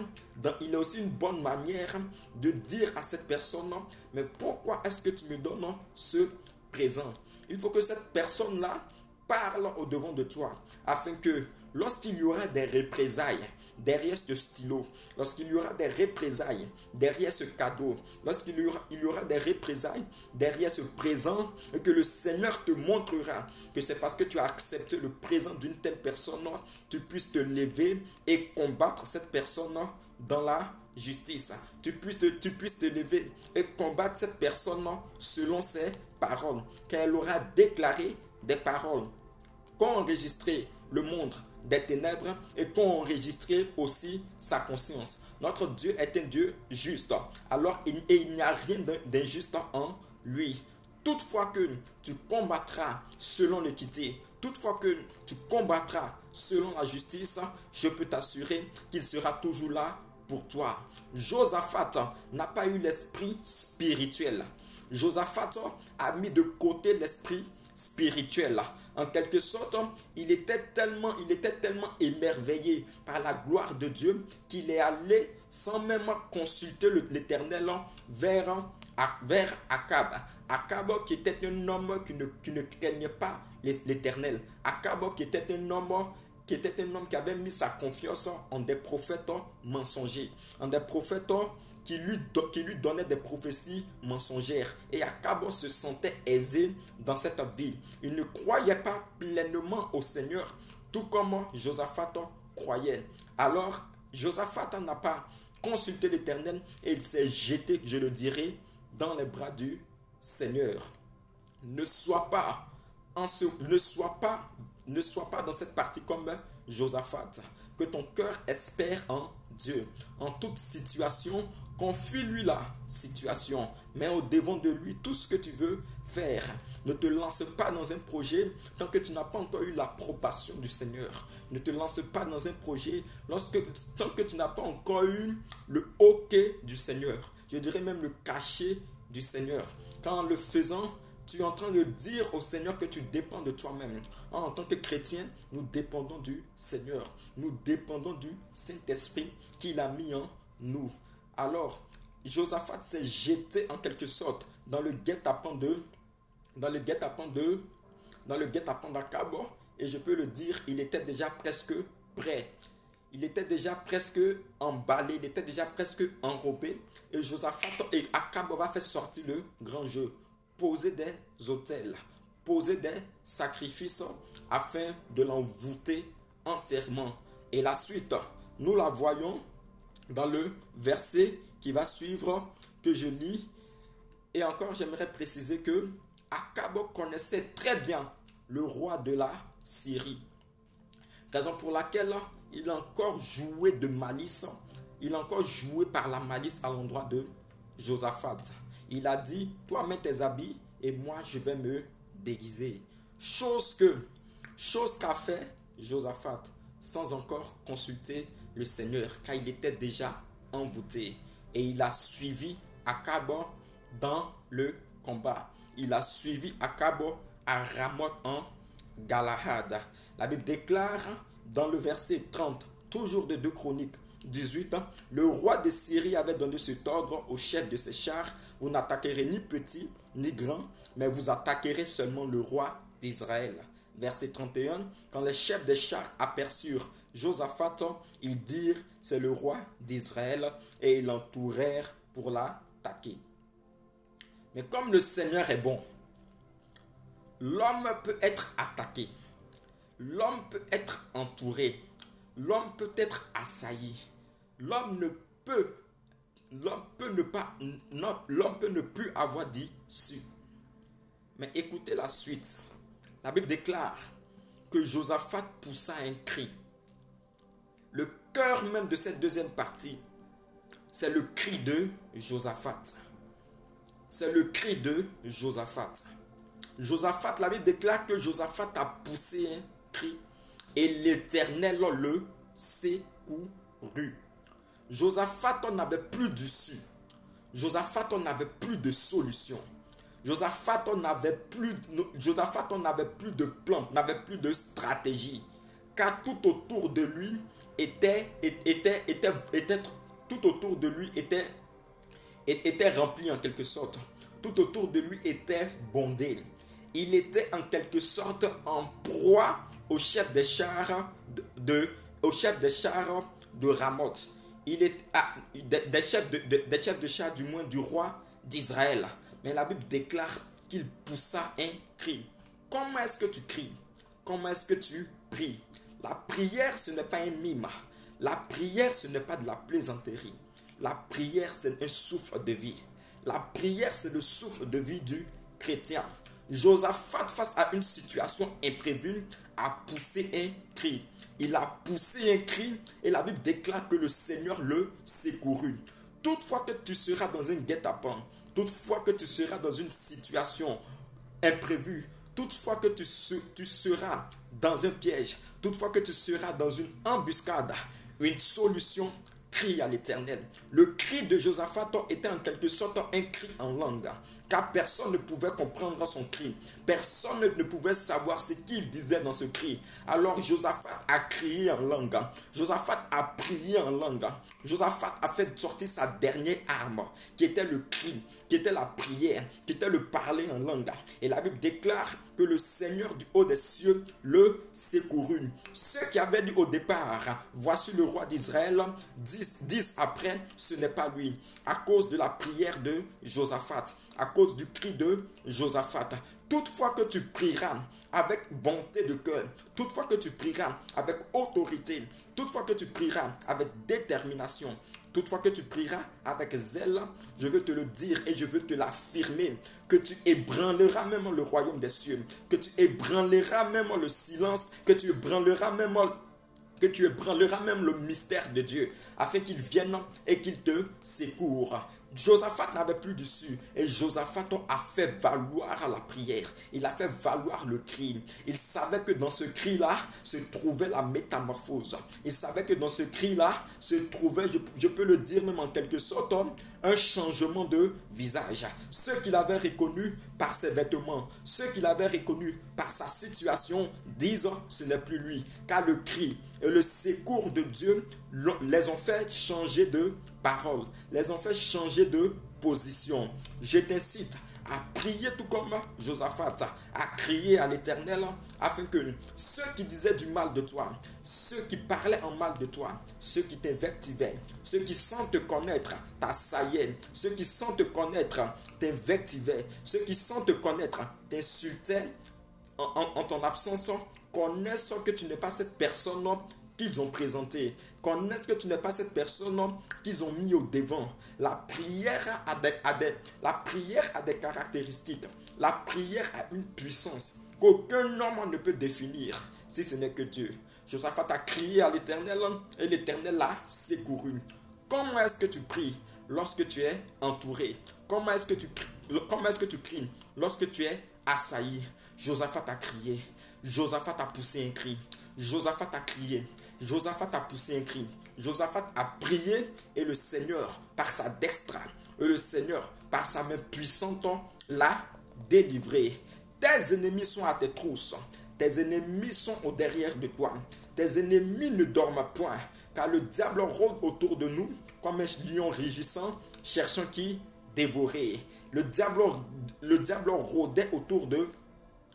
il y a aussi une bonne manière de dire à cette personne, mais pourquoi est-ce que tu me donnes ce présent? Il faut que cette personne-là parle au devant de toi, afin que lorsqu'il y aura des représailles derrière ce stylo, lorsqu'il y aura des représailles derrière ce cadeau, lorsqu'il y aura des représailles derrière ce présent, et que le Seigneur te montrera que c'est parce que tu as accepté le présent d'une telle personne, tu puisses te lever et combattre cette personne dans la justice. Tu puisses te lever et combattre cette personne selon ses paroles, car elle aura déclaré des paroles qu'ont enregistré le monde des ténèbres et qu'ont enregistré aussi sa conscience. Notre Dieu est un Dieu juste. Alors, il n'y a rien d'injuste en lui. Toutefois que tu combattras selon l'équité, toutefois que tu combattras selon la justice, je peux t'assurer qu'il sera toujours là pour toi. Josaphat n'a pas eu l'esprit spirituel. Josaphat a mis de côté l'esprit spirituel. En quelque sorte, il était tellement émerveillé par la gloire de Dieu qu'il est allé sans même consulter l'Éternel vers Akab. Akab qui était un homme qui ne craignait pas l'Éternel. Akab qui était un homme qui avait mis sa confiance en des prophètes mensongers, en des prophètes qui lui donnaient des prophéties mensongères. Et Akab se sentait aisé dans cette ville. Il ne croyait pas pleinement au Seigneur, tout comme Josaphat croyait. Alors, Josaphat n'a pas consulté l'Éternel et il s'est jeté, je le dirais, dans les bras du Seigneur. Ne sois pas dans cette partie comme Josaphat. Que ton cœur espère en Dieu. En toute situation, confie-lui la situation. Mets au devant de lui tout ce que tu veux faire. Ne te lance pas dans un projet tant que tu n'as pas encore eu l'approbation du Seigneur. Ne te lance pas dans un projet tant que tu n'as pas encore eu le OK du Seigneur. Je dirais même le cachet du Seigneur. Qu'en le faisant, tu es en train de dire au Seigneur que tu dépends de toi-même. En tant que chrétien, nous dépendons du Seigneur. Nous dépendons du Saint-Esprit qu'il a mis en nous. Alors, Josaphat s'est jeté en quelque sorte dans le guet-apens d'Akab. Et je peux le dire, il était déjà presque prêt. Il était déjà presque emballé, il était déjà presque enrobé. Et Josaphat et Akab va faire sortir le grand jeu. Poser des autels, poser des sacrifices afin de l'envoûter entièrement. Et la suite, nous la voyons dans le verset qui va suivre, que je lis. Et encore, j'aimerais préciser que Akab connaissait très bien le roi de la Syrie. Raison pour laquelle il a encore joué de malice. Il a encore joué par la malice à l'endroit de Josaphat. Il a dit, toi mets tes habits et moi je vais me déguiser. Chose qu'a fait Josaphat sans encore consulter le Seigneur, car il était déjà envoûté. Et il a suivi Akab dans le combat. Il a suivi Akab à Ramoth en Galahad. La Bible déclare dans le verset 30, toujours de 2 Chroniques 18, le roi de Syrie avait donné cet ordre au chef de ses chars: vous n'attaquerez ni petit ni grand, mais vous attaquerez seulement le roi d'Israël. Verset 31, quand les chefs des chars aperçurent Josaphat, ils dirent, c'est le roi d'Israël, et ils l'entourèrent pour l'attaquer. Mais comme le Seigneur est bon, l'homme peut être attaqué, l'homme peut être entouré, l'homme peut être assailli, l'homme peut ne plus avoir d'issue. Mais écoutez la suite. La Bible déclare que Josaphat poussa un cri. Le cœur même de cette deuxième partie, c'est le cri de Josaphat. C'est le cri de Josaphat. Josaphat, la Bible déclare que Josaphat a poussé un cri et l'Éternel le secourut. Josaphat n'avait plus d'issue. Josaphat n'avait plus de solution. Josaphat n'avait plus de plan, n'avait plus de stratégie. car tout autour de lui tout autour de lui était rempli en quelque sorte. Tout autour de lui était bondé. Il était en quelque sorte en proie au chef des chars de Ramoth. Il est des chefs de chars du moins du roi d'Israël. Mais la Bible déclare qu'il poussa un cri. Comment est-ce que tu cries? Comment est-ce que tu pries? La prière, ce n'est pas un mime. La prière, ce n'est pas de la plaisanterie. La prière, c'est un souffle de vie. La prière, c'est le souffle de vie du chrétien. Josaphat, face à une situation imprévue, a poussé un cri. Il a poussé un cri et la Bible déclare que le Seigneur le secourut. Toutefois que tu seras dans un guet-apens, toutefois que tu seras dans une situation imprévue, toutefois que tu seras dans un piège, toutefois que tu seras dans une embuscade, une solution, crie à l'Éternel. Le cri de Josaphat était en quelque sorte un cri en langue, car personne ne pouvait comprendre son cri. Personne ne pouvait savoir ce qu'il disait dans ce cri. Alors Josaphat a crié en langue. Josaphat a prié en langue. Josaphat a fait sortir sa dernière arme, qui était le cri, qui était la prière, qui était le parler en langue. Et la Bible déclare que le Seigneur du haut des cieux le secourut. Ceux qui avaient dit au départ, voici le roi d'Israël, disent après, ce n'est pas lui. À cause de la prière de Josaphat, à cause du cri de Josaphat. Toutefois que tu prieras avec bonté de cœur, toutefois que tu prieras avec autorité, toutefois que tu prieras avec détermination, toutefois que tu prieras avec zèle, je veux te le dire et je veux te l'affirmer, que tu ébranleras même le royaume des cieux, que tu ébranleras même le silence, que tu ébranleras même le mystère de Dieu, afin qu'il vienne et qu'il te secoure. Josaphat n'avait plus d'issue et Josaphat a fait valoir la prière. Il a fait valoir le cri. Il savait que dans ce cri-là se trouvait la métamorphose. Il savait que dans ce cri-là se trouvait, je peux le dire même en quelque sorte, un changement de visage. Ceux qu'il avait reconnus par ses vêtements, ceux qu'il avait reconnus par sa situation disent ce n'est plus lui. Car le cri et le secours de Dieu les ont fait changer de parole, les ont fait changer de position. Je t'incite à prier tout comme Josaphat, à crier à l'Éternel, afin que ceux qui disaient du mal de toi, ceux qui parlaient en mal de toi, ceux qui t'invectivaient, ceux qui sans te connaître t'assaillaient, ceux qui sans te connaître t'invectivaient, ceux qui sans te connaître t'insultaient, en ton absence, connaissent que tu n'es pas cette personne qu'ils ont présentée. Connaissent que tu n'es pas cette personne qu'ils ont mis au devant. La prière a des caractéristiques. La prière a une puissance qu'aucun homme ne peut définir si ce n'est que Dieu. Josaphat a crié à l'Éternel et l'Éternel l'a secouru. Comment est-ce que tu pries lorsque tu es entouré? Comment est-ce que tu cries lorsque tu es assailli? Josaphat a crié. Josaphat a poussé un cri. Josaphat a crié. Josaphat a poussé un cri. Josaphat a prié et le Seigneur, par sa destre, et le Seigneur, par sa main puissante, l'a délivré. Tes ennemis sont à tes trousses. Tes ennemis sont au derrière de toi. Tes ennemis ne dorment point, car le diable rôde autour de nous comme un lion rugissant, cherchant qui dévorer. Le diable rôdait autour de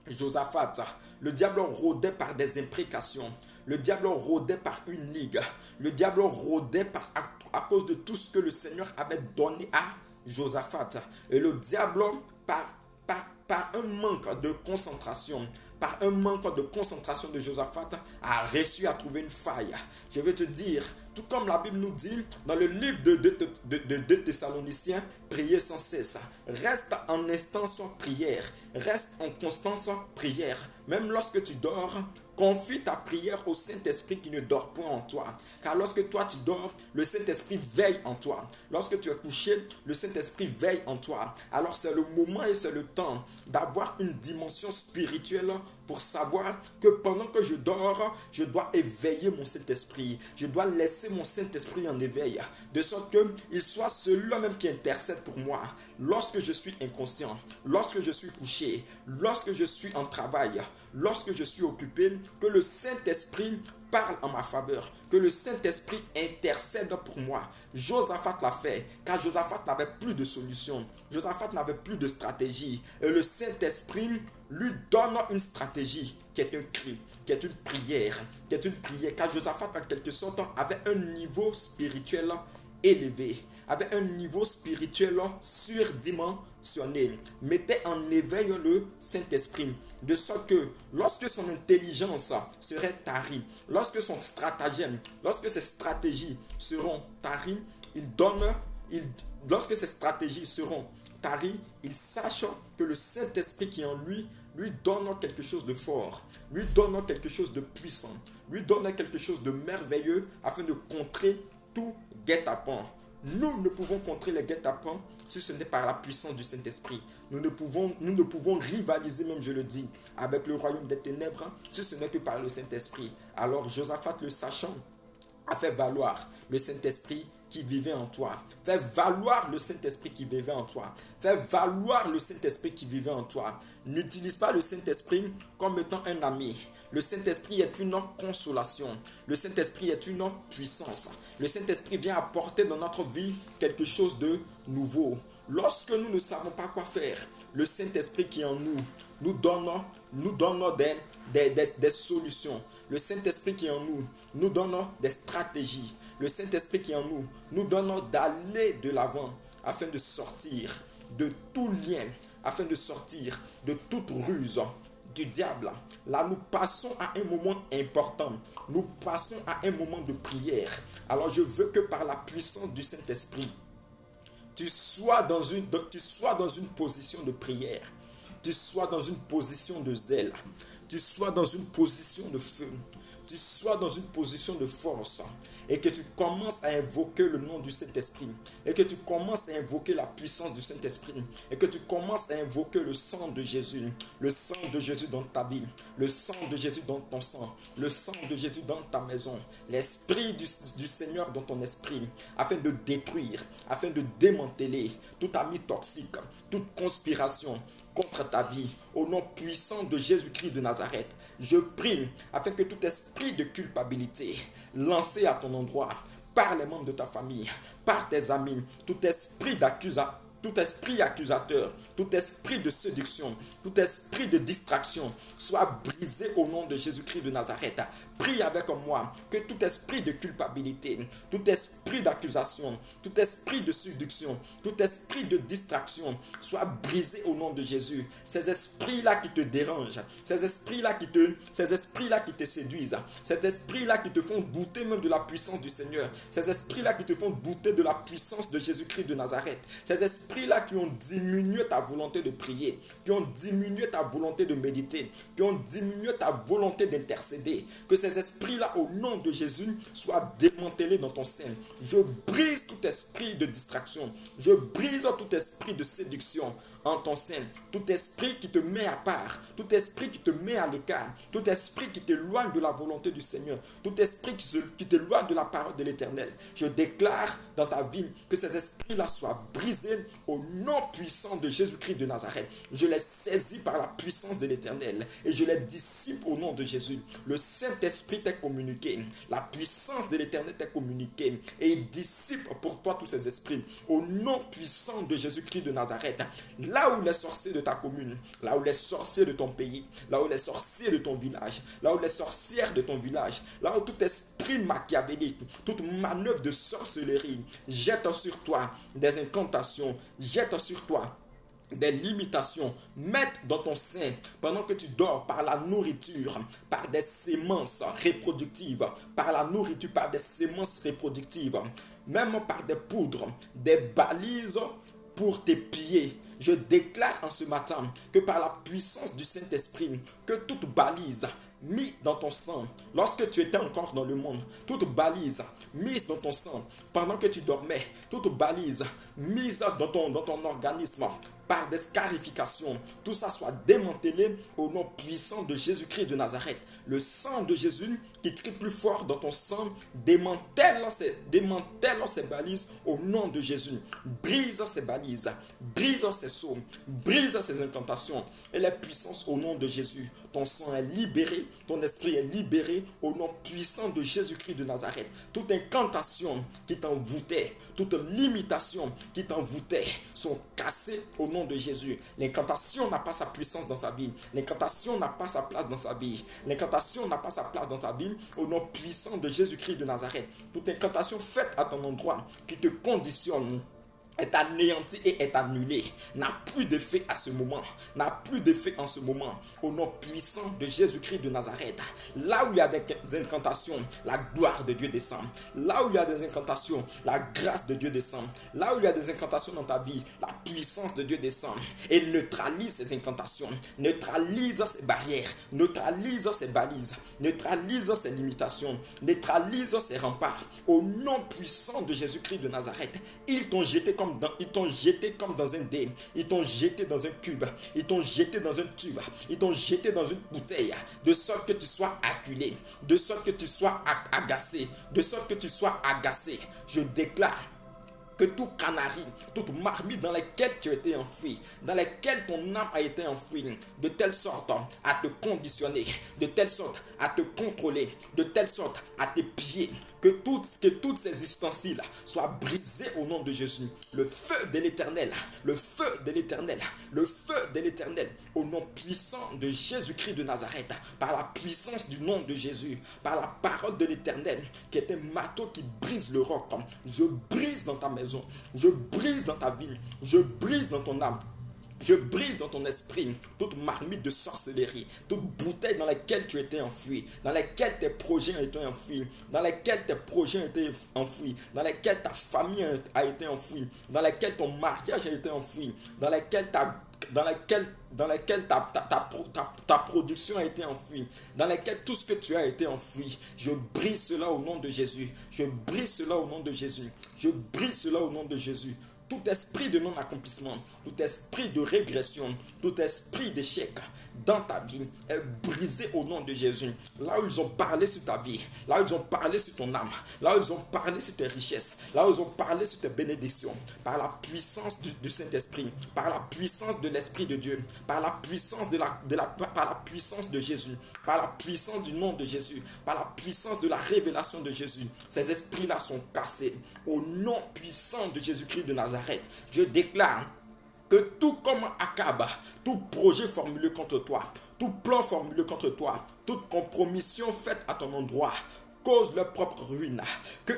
Josaphat. Le diable rôdait par des imprécations. Le diable rôdait par une ligue. Le diable rôdait à cause de tout ce que le Seigneur avait donné à Josaphat. Et le diable, par un manque de concentration, de Josaphat, a réussi à trouver une faille. Je vais te dire, tout comme la Bible nous dit dans le livre de 2 Thessaloniciens, priez sans cesse. Reste en instance prière. Reste en constance prière. Même lorsque tu dors, confie ta prière au Saint-Esprit qui ne dort point en toi. Car lorsque toi tu dors, le Saint-Esprit veille en toi. Lorsque tu es couché, le Saint-Esprit veille en toi. Alors c'est le moment et c'est le temps d'avoir une dimension spirituelle pour savoir que pendant que je dors, je dois éveiller mon Saint-Esprit. Je dois laisser mon Saint-Esprit en éveil. De sorte qu'il soit celui-là même qui intercède pour moi. Lorsque je suis inconscient, lorsque je suis couché, lorsque je suis en travail, lorsque je suis occupé, que le Saint-Esprit parle en ma faveur, que le Saint-Esprit intercède pour moi. Josaphat l'a fait, car Josaphat n'avait plus de solution. Josaphat n'avait plus de stratégie. Et le Saint-Esprit lui donne une stratégie qui est un cri, qui est une prière, car Josaphat en quelque sorte avait un niveau spirituel élevé, avait un niveau spirituel surdimensionné, mettait en éveil le Saint-Esprit, de sorte que lorsque son intelligence serait tarie, lorsque son stratagème, lorsque ses stratégies seront taries, lorsque ces stratégies seront taries, il sache que le Saint-Esprit qui est en lui donne quelque chose de fort, lui donne quelque chose de puissant, lui donne quelque chose de merveilleux afin de contrer tout guet-apens. Nous ne pouvons contrer les guet-apens si ce n'est par la puissance du Saint-Esprit. Nous ne pouvons rivaliser, même je le dis, avec le royaume des ténèbres si ce n'est que par le Saint-Esprit. Alors Josaphat, le sachant, a fait valoir le Saint-Esprit qui vivait en toi. Fais valoir le Saint-Esprit qui vivait en toi. Fais valoir le Saint-Esprit qui vivait en toi. N'utilise pas le Saint-Esprit comme étant un ami. Le Saint-Esprit est une consolation. Le Saint-Esprit est une puissance. Le Saint-Esprit vient apporter dans notre vie quelque chose de nouveau. Lorsque nous ne savons pas quoi faire, le Saint-Esprit qui est en nous donne des solutions. Le Saint-Esprit qui est en nous donne des stratégies. Le Saint-Esprit qui est en nous donne d'aller de l'avant afin de sortir de tout lien, afin de sortir de toute ruse du diable. Là, nous passons à un moment important. Nous passons à un moment de prière. Alors, je veux que par la puissance du Saint-Esprit, tu sois dans une position de prière. Tu sois dans une position de zèle. Tu sois dans une position de feu. Tu sois dans une position de force et que tu commences à invoquer le nom du Saint-Esprit et que tu commences à invoquer la puissance du Saint-Esprit et que tu commences à invoquer le sang de Jésus dans ta vie, le sang de Jésus dans ton sang, le sang de Jésus dans ta maison, l'Esprit du Seigneur dans ton esprit, afin de détruire, afin de démanteler tout ami toxique, toute conspiration contre ta vie, au nom puissant de Jésus-Christ de Nazareth. Je prie afin que tout esprit de culpabilité lancé à ton endroit par les membres de ta famille, par tes amis, tout esprit accusateur, tout esprit de séduction, tout esprit de distraction soit brisé au nom de Jésus-Christ de Nazareth. Prie avec moi que tout esprit de culpabilité, tout esprit d'accusation, tout esprit de séduction, tout esprit de distraction soit brisé au nom de Jésus. Ces esprits-là qui te dérangent, ces esprits-là qui te séduisent, ces esprits-là qui te font douter même de la puissance du Seigneur, ces esprits-là qui te font douter de la puissance de Jésus-Christ de Nazareth, ces esprits-là qui ont diminué ta volonté de prier, qui ont diminué ta volonté de méditer, qui ont diminué ta volonté d'intercéder, que ces esprits-là, au nom de Jésus, soient démantelés dans ton sein. Je brise tout esprit de distraction, je brise tout esprit de séduction en ton sein, tout esprit qui te met à part, tout esprit qui te met à l'écart, tout esprit qui t'éloigne de la volonté du Seigneur, tout esprit qui t'éloigne de la parole de l'Éternel. Je déclare dans ta vie que ces esprits-là soient brisés au nom puissant de Jésus-Christ de Nazareth. Je les saisis par la puissance de l'Éternel et je les dissipe au nom de Jésus. Le Saint-Esprit t'est communiqué, la puissance de l'Éternel t'est communiquée et il dissipe pour toi tous ces esprits au nom puissant de Jésus-Christ de Nazareth. Là où les sorciers de ta commune, là où les sorciers de ton pays, là où les sorciers de ton village, là où les sorcières de ton village, là où tout esprit machiavélique, toute manœuvre de sorcellerie jette sur toi des incantations, jette sur toi des limitations, mettre dans ton sein pendant que tu dors par la nourriture, par des sémences reproductives, par la nourriture, par des sémences reproductives, même par des poudres, des balises pour tes pieds. Je déclare en ce matin que par la puissance du Saint-Esprit, que toute balise mise dans ton sang, lorsque tu étais encore dans le monde, toute balise mise dans ton sang, pendant que tu dormais, toute balise mise dans ton organisme, par des scarifications. Tout ça soit démantelé au nom puissant de Jésus-Christ de Nazareth. Le sang de Jésus qui crie plus fort dans ton sang, démantèle ces balises au nom de Jésus. Brise ces balises, brise ces sceaux, brise ces incantations et les puissances au nom de Jésus. Ton sang est libéré, ton esprit est libéré au nom puissant de Jésus-Christ de Nazareth. Toute incantation qui t'envoûtait, toute limitation qui t'envoûtait sont cassées au nom de Jésus. L'incantation n'a pas sa puissance dans sa vie. L'incantation n'a pas sa place dans sa vie. L'incantation n'a pas sa place dans sa vie au nom puissant de Jésus-Christ de Nazareth. Toute incantation faite à ton endroit qui te conditionne est anéanti et est annulé, n'a plus d'effet à ce moment, n'a plus d'effet en ce moment, au nom puissant de Jésus-Christ de Nazareth. Là où il y a des incantations, la gloire de Dieu descend. Là où il y a des incantations, la grâce de Dieu descend. Là où il y a des incantations dans ta vie, la puissance de Dieu descend et neutralise ces incantations, neutralise ces barrières, neutralise ces balises, neutralise ces limitations, neutralise ces remparts. Au nom puissant de Jésus-Christ de Nazareth, ils t'ont jeté comme dans un dé, ils t'ont jeté dans un cube, ils t'ont jeté dans un tube, ils t'ont jeté dans une bouteille, de sorte que tu sois acculé, de sorte que tu sois agacé, de sorte que tu sois agacé. Je déclare que tout canari, toute marmite dans laquelle tu as été enfoui, dans laquelle ton âme a été enfouie, de telle sorte à te conditionner, de telle sorte à te contrôler, de telle sorte à tes pieds, que toutes ces ustensiles soient brisées au nom de Jésus. Le feu de l'Éternel, le feu de l'Éternel, le feu de l'Éternel, au nom puissant de Jésus-Christ de Nazareth, par la puissance du nom de Jésus, par la parole de l'Éternel, qui est un marteau qui brise le roc. Je brise dans ta maison, je brise dans ta vie, je brise dans ton âme, je brise dans ton esprit toute marmite de sorcellerie, toute bouteille dans laquelle tu étais enfoui, dans laquelle tes projets ont été enfouis, dans laquelle tes projets ont été enfouis, dans laquelle ta famille a été enfouie, dans laquelle ton mariage a été enfoui, dans laquelle ta production a été enfouie, dans laquelle tout ce que tu as été enfoui. Je brise cela au nom de Jésus. Je brise cela au nom de Jésus. Je brise cela au nom de Jésus. Tout esprit de non-accomplissement, tout esprit de régression, tout esprit d'échec dans ta vie est brisé au nom de Jésus. Là où ils ont parlé sur ta vie, là où ils ont parlé sur ton âme, là où ils ont parlé sur tes richesses, là où ils ont parlé sur tes bénédictions, par la puissance du Saint-Esprit, par la puissance de l'Esprit de Dieu, par la puissance par la puissance de Jésus, par la puissance du nom de Jésus, par la puissance de la révélation de Jésus, ces esprits-là sont cassés au nom puissant de Jésus-Christ de Nazareth. Je déclare que tout comme Akab, tout projet formulé contre toi, tout plan formulé contre toi, toute compromission faite à ton endroit, cause leur propre ruine. Que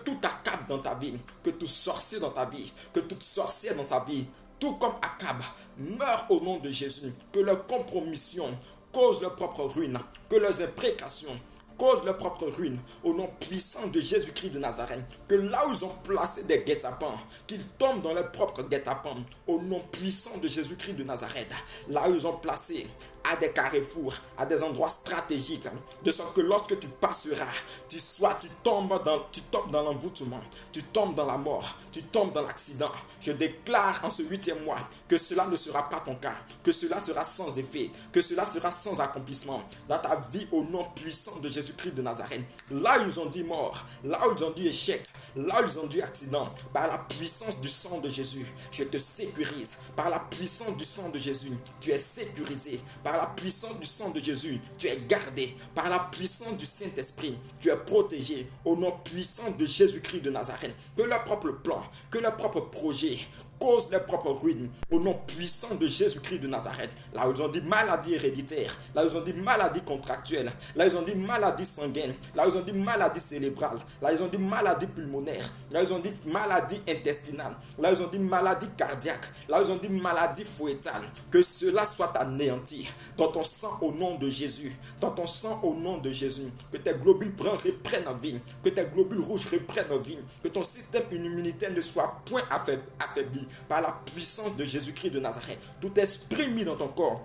tout Akab dans ta vie, que tout sorcier dans ta vie, que toute sorcière dans ta vie, tout comme Akab, meurt au nom de Jésus. Que leurs compromissions causent leur propre ruine, que leurs imprécations cause leur propre ruine au nom puissant de Jésus-Christ de Nazareth. Que là où ils ont placé des guet-apens, qu'ils tombent dans leur propre guet-apens au nom puissant de Jésus-Christ de Nazareth. Là où ils ont placé à des carrefours, à des endroits stratégiques, de sorte que lorsque tu passeras, tu tombes dans l'envoûtement, tu tombes dans la mort, tu tombes dans l'accident. Je déclare en ce 8e mois que cela ne sera pas ton cas, que cela sera sans effet, que cela sera sans accomplissement dans ta vie au nom puissant de Jésus-Christ de Nazareth. Là où ils ont dit mort, là où ils ont dit échec, là où ils ont dit accident, par la puissance du sang de Jésus, je te sécurise. Par la puissance du sang de Jésus, tu es sécurisé. Par la puissance du sang de Jésus, tu es gardé. Par la puissance du Saint-Esprit, tu es protégé au nom puissant de Jésus-Christ de Nazareth. Que leur propre plan, que leur propre projet cause leur propre ruine au nom puissant de Jésus-Christ de Nazareth. Là où ils ont dit maladie héréditaire, là où ils ont dit maladie contractuelle, là où ils ont dit maladie sanguine, là où ils ont dit maladie cérébrale, là où ils ont dit maladie pulmonaire, là où ils ont dit maladie intestinale, là où ils ont dit maladie cardiaque, là où ils ont dit maladie foétale, que cela soit anéanti dans ton sang au nom de Jésus, dans ton sang au nom de Jésus, que tes globules bruns reprennent en vie, que tes globules rouges reprennent en vie, que ton système immunitaire ne soit point affaibli par la puissance de Jésus-Christ de Nazareth. Tout esprit mis dans ton corps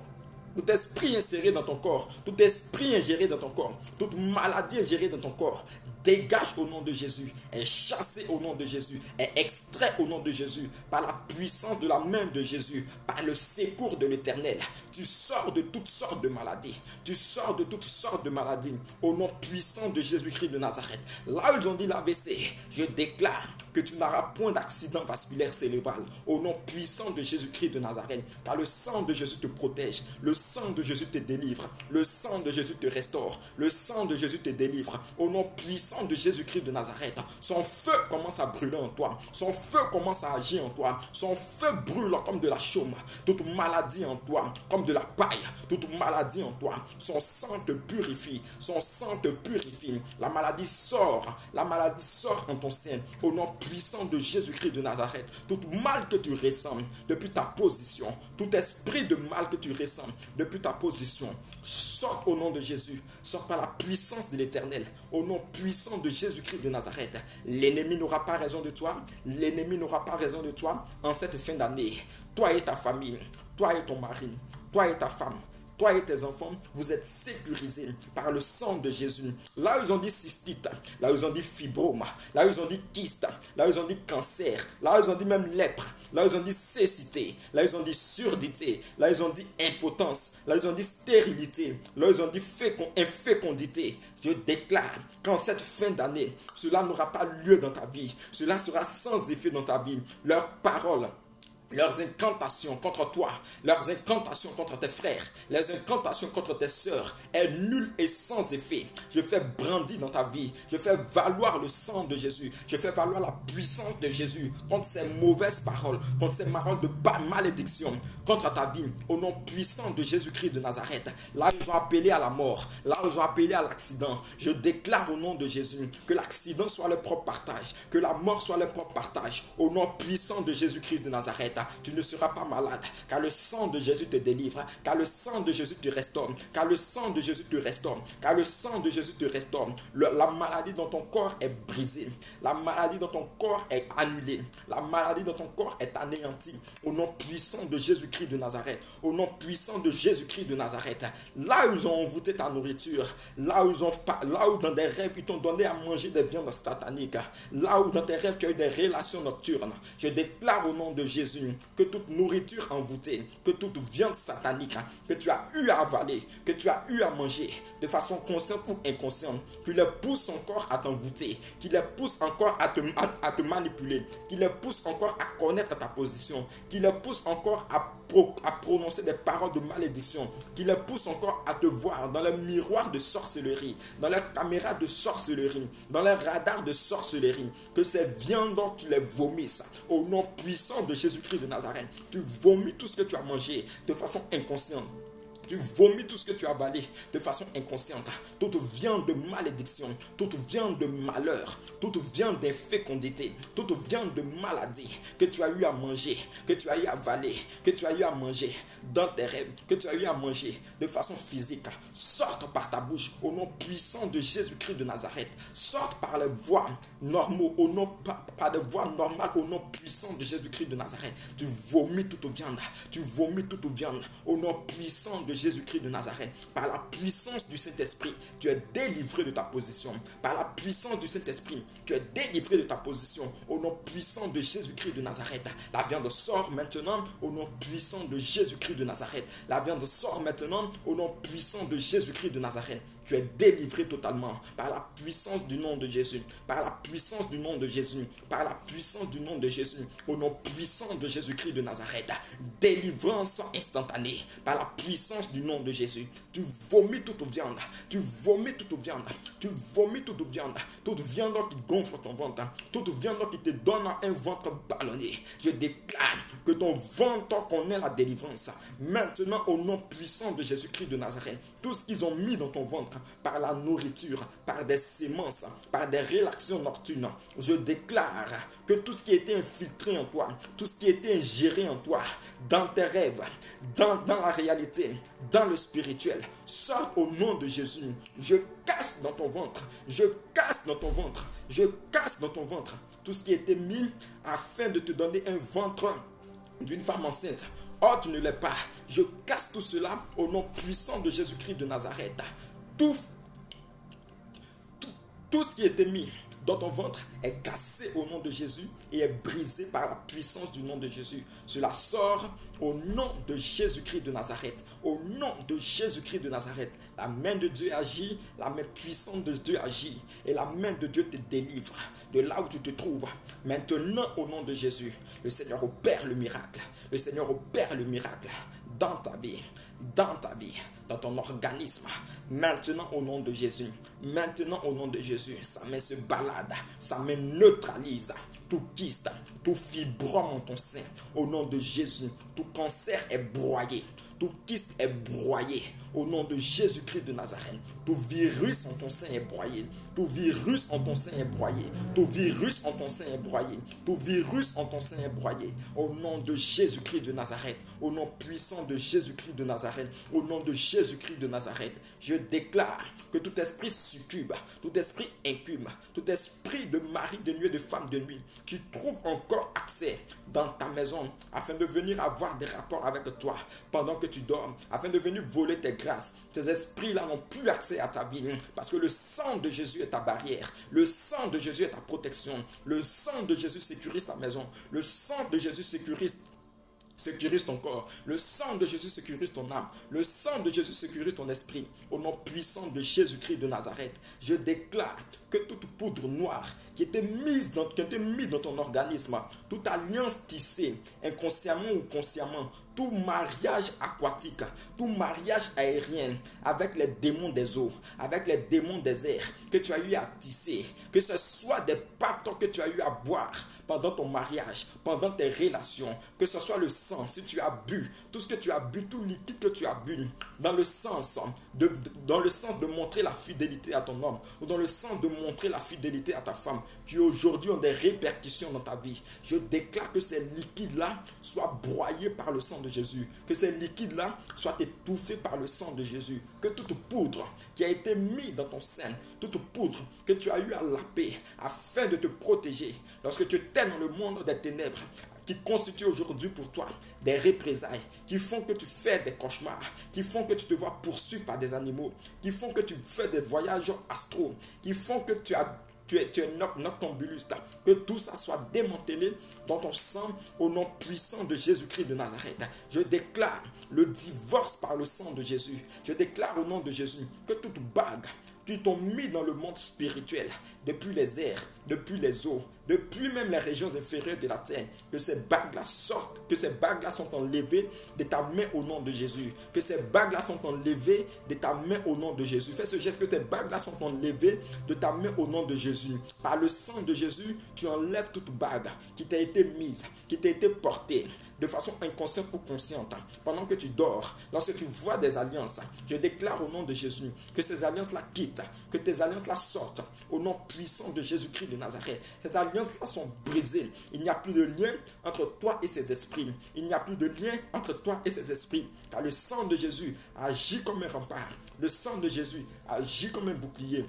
Tout esprit inséré dans ton corps, tout esprit ingéré dans ton corps, toute maladie ingérée dans ton corps, dégage au nom de Jésus, est chassé au nom de Jésus, est extrait au nom de Jésus, par la puissance de la main de Jésus, par le secours de l'Éternel. Tu sors de toutes sortes de maladies, tu sors de toutes sortes de maladies, au nom puissant de Jésus-Christ de Nazareth. Là où ils ont dit l'AVC, je déclare que tu n'auras point d'accident vasculaire cérébral, au nom puissant de Jésus-Christ de Nazareth, car le sang de Jésus te protège, le sang de Jésus te délivre, le sang de Jésus te restaure, le sang de Jésus te délivre, au nom puissant de Jésus-Christ de Nazareth. Son feu commence à brûler en toi, son feu commence à agir en toi, son feu brûle comme de la chaume, toute maladie en toi, comme de la paille, toute maladie en toi, son sang te purifie, son sang te purifie, la maladie sort en ton sein, au nom puissant de Jésus-Christ de Nazareth. Tout mal que tu ressens depuis ta position, tout esprit de mal que tu ressens depuis ta position, sort au nom de Jésus, sort par la puissance de l'Éternel, au nom puissant de Jésus-Christ de Nazareth. L'ennemi n'aura pas raison de toi, l'ennemi n'aura pas raison de toi en cette fin d'année. Toi et ta famille, toi et ton mari, toi et ta femme, toi et tes enfants, vous êtes sécurisés par le sang de Jésus. Là où ils ont dit cystite, là où ils ont dit fibrome, là où ils ont dit kyste, là où ils ont dit cancer, là où ils ont dit même lèpre, là où ils ont dit cécité, là où ils ont dit surdité, là où ils ont dit impotence, là où ils ont dit stérilité, là où ils ont dit infécondité. Je déclare qu'en cette fin d'année, cela n'aura pas lieu dans ta vie. Cela sera sans effet dans ta vie. Leurs paroles, leurs incantations contre toi, leurs incantations contre tes frères, les incantations contre tes sœurs est nulle et sans effet. Je fais brandir dans ta vie, je fais valoir le sang de Jésus, je fais valoir la puissance de Jésus contre ces mauvaises paroles, contre ces paroles de malédiction contre ta vie, au nom puissant de Jésus-Christ de Nazareth. Là où ils ont appelé à la mort, là où ils ont appelé à l'accident, je déclare au nom de Jésus que l'accident soit leur propre partage, que la mort soit leur propre partage, au nom puissant de Jésus-Christ de Nazareth. Tu ne seras pas malade, car le sang de Jésus te délivre, car le sang de Jésus te restaure, car le sang de Jésus te restaure, car le sang de Jésus te restaure. La maladie dans ton corps est brisée, la maladie dans ton corps est annulée, la maladie dans ton corps est anéantie, au nom puissant de Jésus-Christ de Nazareth, au nom puissant de Jésus-Christ de Nazareth. Là où ils ont envoûté ta nourriture, là où dans des rêves ils t'ont donné à manger des viandes sataniques, là où dans tes rêves tu as eu des relations nocturnes, je déclare au nom de Jésus que toute nourriture envoûtée, que toute viande satanique que tu as eu à avaler, que tu as eu à manger de façon consciente ou inconsciente, qui les pousse encore à t'envoûter, qui les pousse encore à te manipuler, qui les pousse encore à connaître ta position, qui les pousse encore à prononcer des paroles de malédiction, qui les pousse encore à te voir dans le miroir de sorcellerie, dans leur caméra de sorcellerie, dans leur radar de sorcellerie, que ces viandes dont tu les vomisses au nom puissant de Jésus-Christ de Nazareth. Tu vomis tout ce que tu as mangé de façon inconsciente. Tu vomis tout ce que tu as avalé de façon inconsciente. Toute viande de malédiction, toute viande de malheur, toute viande d'infécondité, toute viande de maladie que tu as eu à manger, que tu as eu à avaler, que tu as eu à manger dans tes rêves, que tu as eu à manger de façon physique, sorte par ta bouche au nom puissant de Jésus-Christ de Nazareth. Sorte par les voies normaux, par les voies normales au nom puissant de Jésus-Christ de Nazareth. Tu vomis toute viande, tu vomis toute viande au nom puissant de Jésus-Christ de Nazareth. Par la puissance du Saint-Esprit, tu es délivré de ta position. Par la puissance du Saint-Esprit, tu es délivré de ta position. Au nom puissant de Jésus-Christ de Nazareth. La viande sort maintenant au nom puissant de Jésus-Christ de Nazareth. La viande sort maintenant au nom puissant de Jésus-Christ de Nazareth. Tu es délivré totalement par la puissance du nom de Jésus. Par la puissance du nom de Jésus. Par la puissance du nom de Jésus. Au nom puissant de Jésus-Christ de Nazareth. Délivrance instantanée. Par la puissance du nom de Jésus. Tu vomis toute viande. Tu vomis toute viande. Tu vomis toute viande. Toute viande qui gonfle ton ventre. Toute viande qui te donne un ventre ballonné. Je déclare que ton ventre connaît la délivrance. Maintenant, au nom puissant de Jésus-Christ de Nazareth, tout ce qu'ils ont mis dans ton ventre, par la nourriture, par des sémences, par des relations nocturnes, je déclare que tout ce qui était infiltré en toi, tout ce qui était ingéré en toi, dans tes rêves, dans la réalité, dans le spirituel, sort au nom de Jésus. Je casse dans ton ventre, je casse dans ton ventre, je casse dans ton ventre tout ce qui était mis afin de te donner un ventre d'une femme enceinte. Oh, tu ne l'es pas. Je casse tout cela au nom puissant de Jésus-Christ de Nazareth. Tout, tout ce qui était mis dans ton ventre est cassé au nom de Jésus et est brisé par la puissance du nom de Jésus. Cela sort au nom de Jésus-Christ de Nazareth. Au nom de Jésus-Christ de Nazareth. La main de Dieu agit, la main puissante de Dieu agit et la main de Dieu te délivre de là où tu te trouves. Maintenant, au nom de Jésus, le Seigneur opère le miracle. Le Seigneur opère le miracle dans ta vie, dans ton organisme. Maintenant au nom de Jésus, maintenant au nom de Jésus, sa main se balade, sa main neutralise tout kyste, tout fibrome en ton sein. Au nom de Jésus, tout cancer est broyé, tout kyste est broyé. Au nom de Jésus-Christ de Nazareth, tout virus en ton sein est broyé, tout virus en ton sein est broyé, tout virus en ton sein est broyé, tout virus en ton sein est broyé. Au nom de Jésus-Christ de Nazareth, au nom puissant de Jésus-Christ de Nazareth, au nom de Jésus-Christ de Nazareth, je déclare que tout esprit succube, tout esprit incube, tout esprit de mari de nuit et de femme de nuit qui trouve encore accès dans ta maison afin de venir avoir des rapports avec toi pendant que tu dors, afin de venir voler tes grâces. Ces esprits-là n'ont plus accès à ta vie parce que le sang de Jésus est ta barrière, le sang de Jésus est ta protection, le sang de Jésus sécurise ta maison, le sang de Jésus sécurise ton corps. Le sang de Jésus sécurise ton âme. Le sang de Jésus sécurise ton esprit. Au nom puissant de Jésus-Christ de Nazareth, je déclare que toute poudre noire qui était mise dans ton organisme, toute alliance tissée, inconsciemment ou consciemment, tout mariage aquatique, tout mariage aérien avec les démons des eaux, avec les démons des airs que tu as eu à tisser, que ce soit des pactes que tu as eu à boire pendant ton mariage, pendant tes relations, que ce soit le sang, si tu as bu, tout ce que tu as bu, tout liquide que tu as bu, dans le sens de montrer la fidélité à ton homme, ou dans le sens de montrer la fidélité à ta femme, qui aujourd'hui ont des répercussions dans ta vie. Je déclare que ces liquides-là soient broyés par le sang de Jésus, que ces liquides-là soient étouffés par le sang de Jésus, que toute poudre qui a été mise dans ton sein, toute poudre que tu as eu à laper afin de te protéger, lorsque tu es dans le monde des ténèbres, qui constituent aujourd'hui pour toi des représailles, qui font que tu fais des cauchemars, qui font que tu te vois poursuivre par des animaux, qui font que tu fais des voyages astraux, qui font que tu es noctambuliste, que tout ça soit démantelé dans ton sang au nom puissant de Jésus-Christ de Nazareth. Je déclare le divorce par le sang de Jésus. Je déclare au nom de Jésus que toute bague qui t'ont mis dans le monde spirituel, depuis les airs, depuis les eaux, depuis même les régions inférieures de la terre, que ces bagues-là sortent, que ces bagues-là sont enlevées de ta main au nom de Jésus, que ces bagues-là sont enlevées de ta main au nom de Jésus. Fais ce geste, que tes bagues-là sont enlevées de ta main au nom de Jésus. Par le sang de Jésus, tu enlèves toute bague qui t'a été mise, qui t'a été portée de façon inconsciente ou consciente. Pendant que tu dors, lorsque tu vois des alliances, je déclare au nom de Jésus que ces alliances-là quittent, que tes alliances-là sortent au nom puissant de Jésus-Christ de Nazareth. Ces alliances-là sont brisées. Il n'y a plus de lien entre toi et ces esprits. Il n'y a plus de lien entre toi et ces esprits. Car le sang de Jésus agit comme un rempart. Le sang de Jésus agit comme un bouclier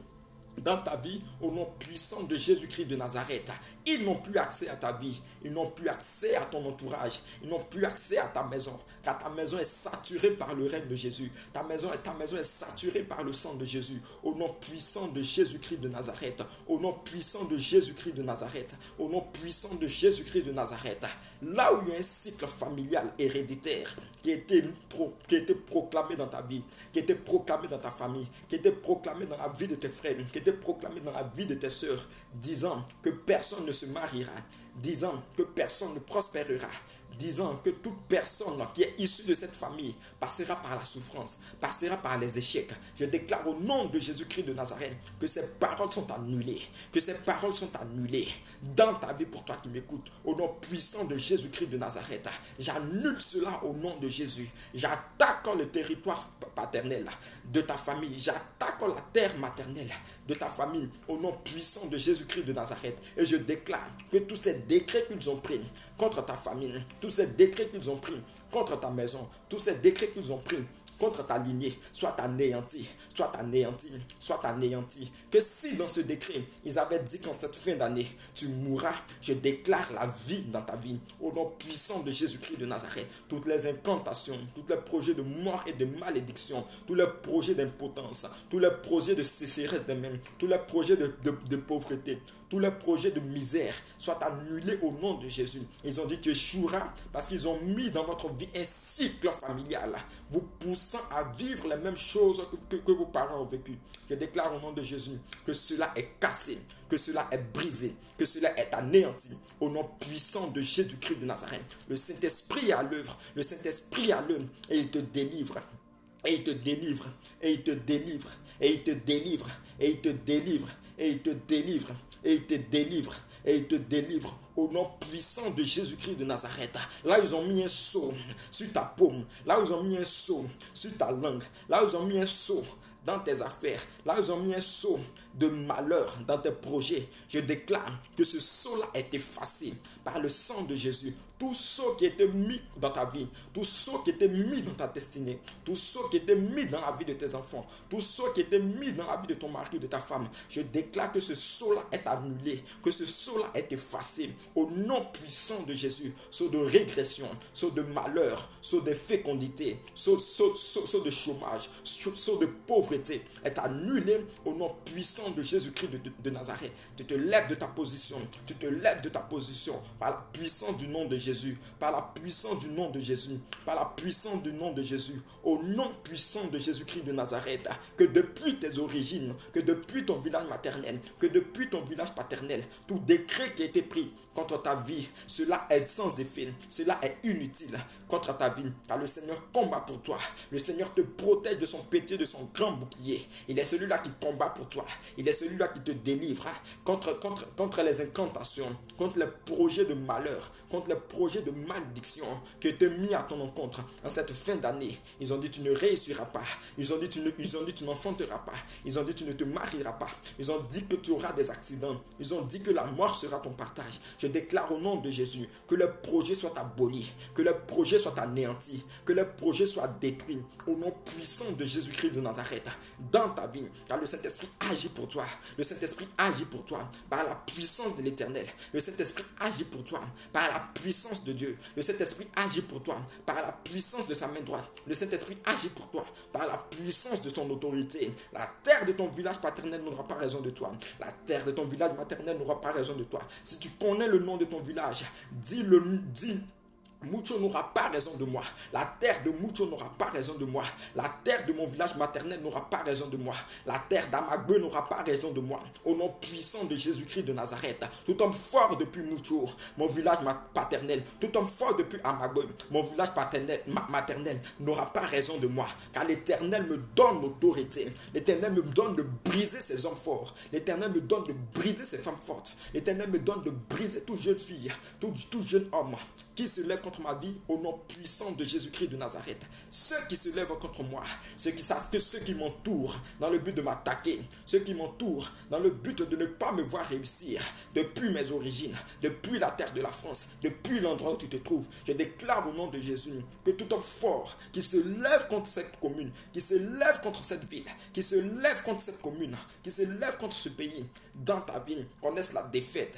dans ta vie au nom puissant de Jésus-Christ de Nazareth. Ils n'ont plus accès à ta vie, ils n'ont plus accès à ton entourage, ils n'ont plus accès à ta maison, car ta maison est saturée par le règne de Jésus. Ta maison est saturée par le sang de Jésus. Au nom puissant de Jésus-Christ de Nazareth, au nom puissant de Jésus-Christ de Nazareth, au nom puissant de Jésus-Christ de Nazareth. Là où il y a un cycle familial héréditaire qui a été proclamé dans ta vie, qui a été proclamé dans ta famille, qui a été proclamé dans la vie de tes frères, qui a été proclamé dans la vie de tes sœurs, disant que personne ne se mariera, disant que personne ne prospérera, disant que toute personne qui est issue de cette famille passera par la souffrance, passera par les échecs. Je déclare au nom de Jésus-Christ de Nazareth que ces paroles sont annulées, que ces paroles sont annulées dans ta vie pour toi qui m'écoutes. Au nom puissant de Jésus-Christ de Nazareth, j'annule cela au nom de Jésus. J'attaque le territoire paternel de ta famille, j'attaque la terre maternelle de ta famille au nom puissant de Jésus-Christ de Nazareth. Et je déclare que tous ces décrets qu'ils ont pris contre ta famille, tous ces décrets qu'ils ont pris contre ta maison, tous ces décrets qu'ils ont pris contre ta lignée soit anéanti, soit anéanti, soit anéanti. Que si dans ce décret, ils avaient dit qu'en cette fin d'année, tu mourras, je déclare la vie dans ta vie. Au nom puissant de Jésus-Christ de Nazareth, toutes les incantations, tous les projets de mort et de malédiction, tous les projets d'impotence, tous les projets de sécheresse des mêmes, tous les projets de pauvreté, tous les projets de misère soient annulés au nom de Jésus. Ils ont dit tu échoueras parce qu'ils ont mis dans votre vie un cycle familial, vous poussant à vivre les mêmes choses que vos parents ont vécues. Je déclare au nom de Jésus que cela est cassé, que cela est brisé, que cela est anéanti au nom puissant de Jésus-Christ de Nazareth. Le Saint-Esprit est à l'œuvre, le Saint-Esprit est à l'œuvre et il te délivre. Et il te délivre, et il te délivre, et il te délivre, et il te délivre, et il te délivre, et il te délivre, et il te délivre au nom puissant de Jésus-Christ de Nazareth. Là, ils ont mis un sceau sur ta paume. Là, ils ont mis un sceau sur ta langue. Là, ils ont mis un sceau dans tes affaires. Là, ils ont mis un sceau de malheur dans tes projets. Je déclare que ce sceau-là est effacé par le sang de Jésus. Tout sceau qui était mis dans ta vie, tout sceau qui était mis dans ta destinée, tout sceau qui était mis dans la vie de tes enfants, tout sceau qui était mis dans la vie de ton mari ou de ta femme, je déclare que ce sceau-là est annulé, que ce sceau-là est effacé au nom puissant de Jésus. Sceau de régression, sceau de malheur, sceau de fécondité, sceau de chômage, sceau de pauvreté est annulé au nom puissant de Jésus-Christ de Nazareth. Tu te lèves de ta position, tu te lèves de ta position par la puissance du nom de Jésus. Par la puissance du nom de Jésus, par la puissance du nom de Jésus, au nom puissant de Jésus-Christ de Nazareth, que depuis tes origines, que depuis ton village maternel, que depuis ton village paternel, tout décret qui a été pris contre ta vie, cela est sans effet, cela est inutile contre ta vie, car le Seigneur combat pour toi, le Seigneur te protège de son pété, de son grand bouclier. Il est celui-là qui combat pour toi, il est celui-là qui te délivre contre les incantations, contre les projets de malheur, contre les projets de malédiction qui étaient mis à ton encontre en cette fin d'année. Ils ont dit tu ne réussiras pas, ils ont dit tu n'enfanteras pas, ils ont dit tu ne te marieras pas, ils ont dit que tu auras des accidents, ils ont dit que la mort sera ton partage. Je déclare au nom de Jésus que le projet soit aboli, que le projet soit anéanti, que le projet soit détruit au nom puissant de Jésus-Christ de Nazareth dans ta vie, car le Saint-Esprit agit pour toi, le Saint-Esprit agit pour toi par la puissance de l'Éternel, le Saint-Esprit agit pour toi par la puissance de Dieu. Le Saint-Esprit agit pour toi par la puissance de sa main droite. Le Saint-Esprit agit pour toi par la puissance de son autorité. La terre de ton village paternel n'aura pas raison de toi. La terre de ton village maternel n'aura pas raison de toi. Si tu connais le nom de ton village, dis Mucho n'aura pas raison de moi. La terre de Mucho n'aura pas raison de moi. La terre de mon village maternel n'aura pas raison de moi. La terre d'Amagbe n'aura pas raison de moi. Au nom puissant de Jésus-Christ de Nazareth, tout homme fort depuis Mucho, mon village paternel, tout homme fort depuis Amagbe, mon village maternel n'aura pas raison de moi. Car l'Éternel me donne l'autorité. L'Éternel me donne de briser ces hommes forts. L'Éternel me donne de briser ces femmes fortes. L'Éternel me donne de briser toute jeune fille, tout jeune homme qui se lève contre ma vie au nom puissant de Jésus-Christ de Nazareth. Ceux qui se lèvent contre moi, ceux qui m'entourent dans le but de m'attaquer, ceux qui m'entourent dans le but de ne pas me voir réussir depuis mes origines, depuis la terre de la France, depuis l'endroit où tu te trouves, je déclare au nom de Jésus que tout homme fort qui se lève contre cette commune, qui se lève contre cette ville, qui se lève contre cette commune, qui se lève contre ce pays, dans ta vie, connaisse la défaite,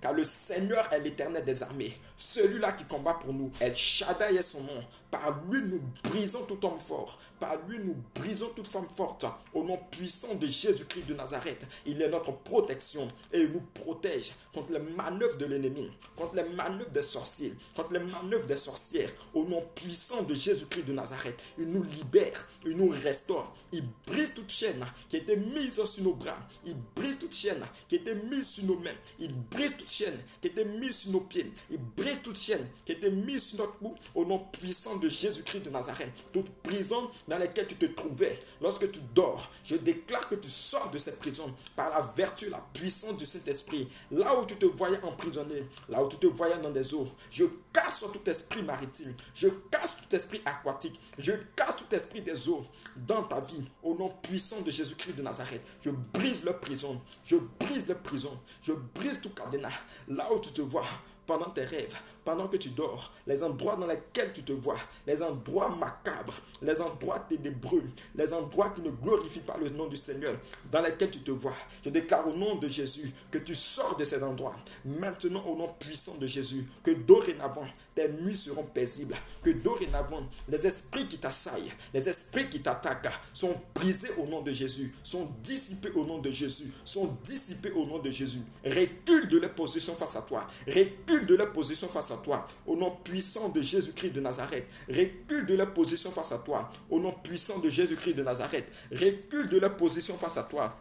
car le Seigneur est l'Éternel des armées, celui-là qui combat pour nous. El Shaddai est son nom. Par lui nous brisons tout homme fort, par lui nous brisons toute femme forte. Au nom puissant de Jésus-Christ de Nazareth, il est notre protection et il nous protège contre les manœuvres de l'ennemi, contre les manœuvres des sorciers, contre les manœuvres des sorcières. Au nom puissant de Jésus-Christ de Nazareth, il nous libère, il nous restaure, il brise toute chaîne qui était mise sur nos bras, il brise toute chaîne qui était mise sur nos mains, il brise toute chaîne qui était mise sur nos pieds, il brise toute chaîne qui était mise sur notre cou. Au nom puissant de Jésus-Christ de Nazareth, toute prison dans laquelle tu te trouvais lorsque tu dors, je déclare que tu sors de cette prison par la vertu, la puissance du Saint-Esprit. Là où tu te voyais emprisonné, là où tu te voyais dans des eaux, je casse tout esprit maritime, je casse tout esprit aquatique, je casse tout esprit des eaux dans ta vie. Au nom puissant de Jésus-Christ de Nazareth, je brise leur prison, je brise leur prison, je brise tout cadenas. Là où tu te vois pendant tes rêves, pendant que tu dors, les endroits dans lesquels tu te vois, les endroits macabres, les endroits ténébreux, les endroits qui ne glorifient pas le nom du Seigneur, dans lesquels tu te vois. Je déclare au nom de Jésus que tu sors de ces endroits. Maintenant, au nom puissant de Jésus, que dorénavant, tes nuits seront paisibles, que dorénavant, les esprits qui t'assaillent, les esprits qui t'attaquent sont brisés au nom de Jésus, sont dissipés au nom de Jésus, sont dissipés au nom de Jésus. Recule de leur position face à toi, recule de leur position face à toi, au nom puissant de Jésus-Christ de Nazareth. Recule de leur position face à toi, au nom puissant de Jésus-Christ de Nazareth. Recule de leur position face à toi,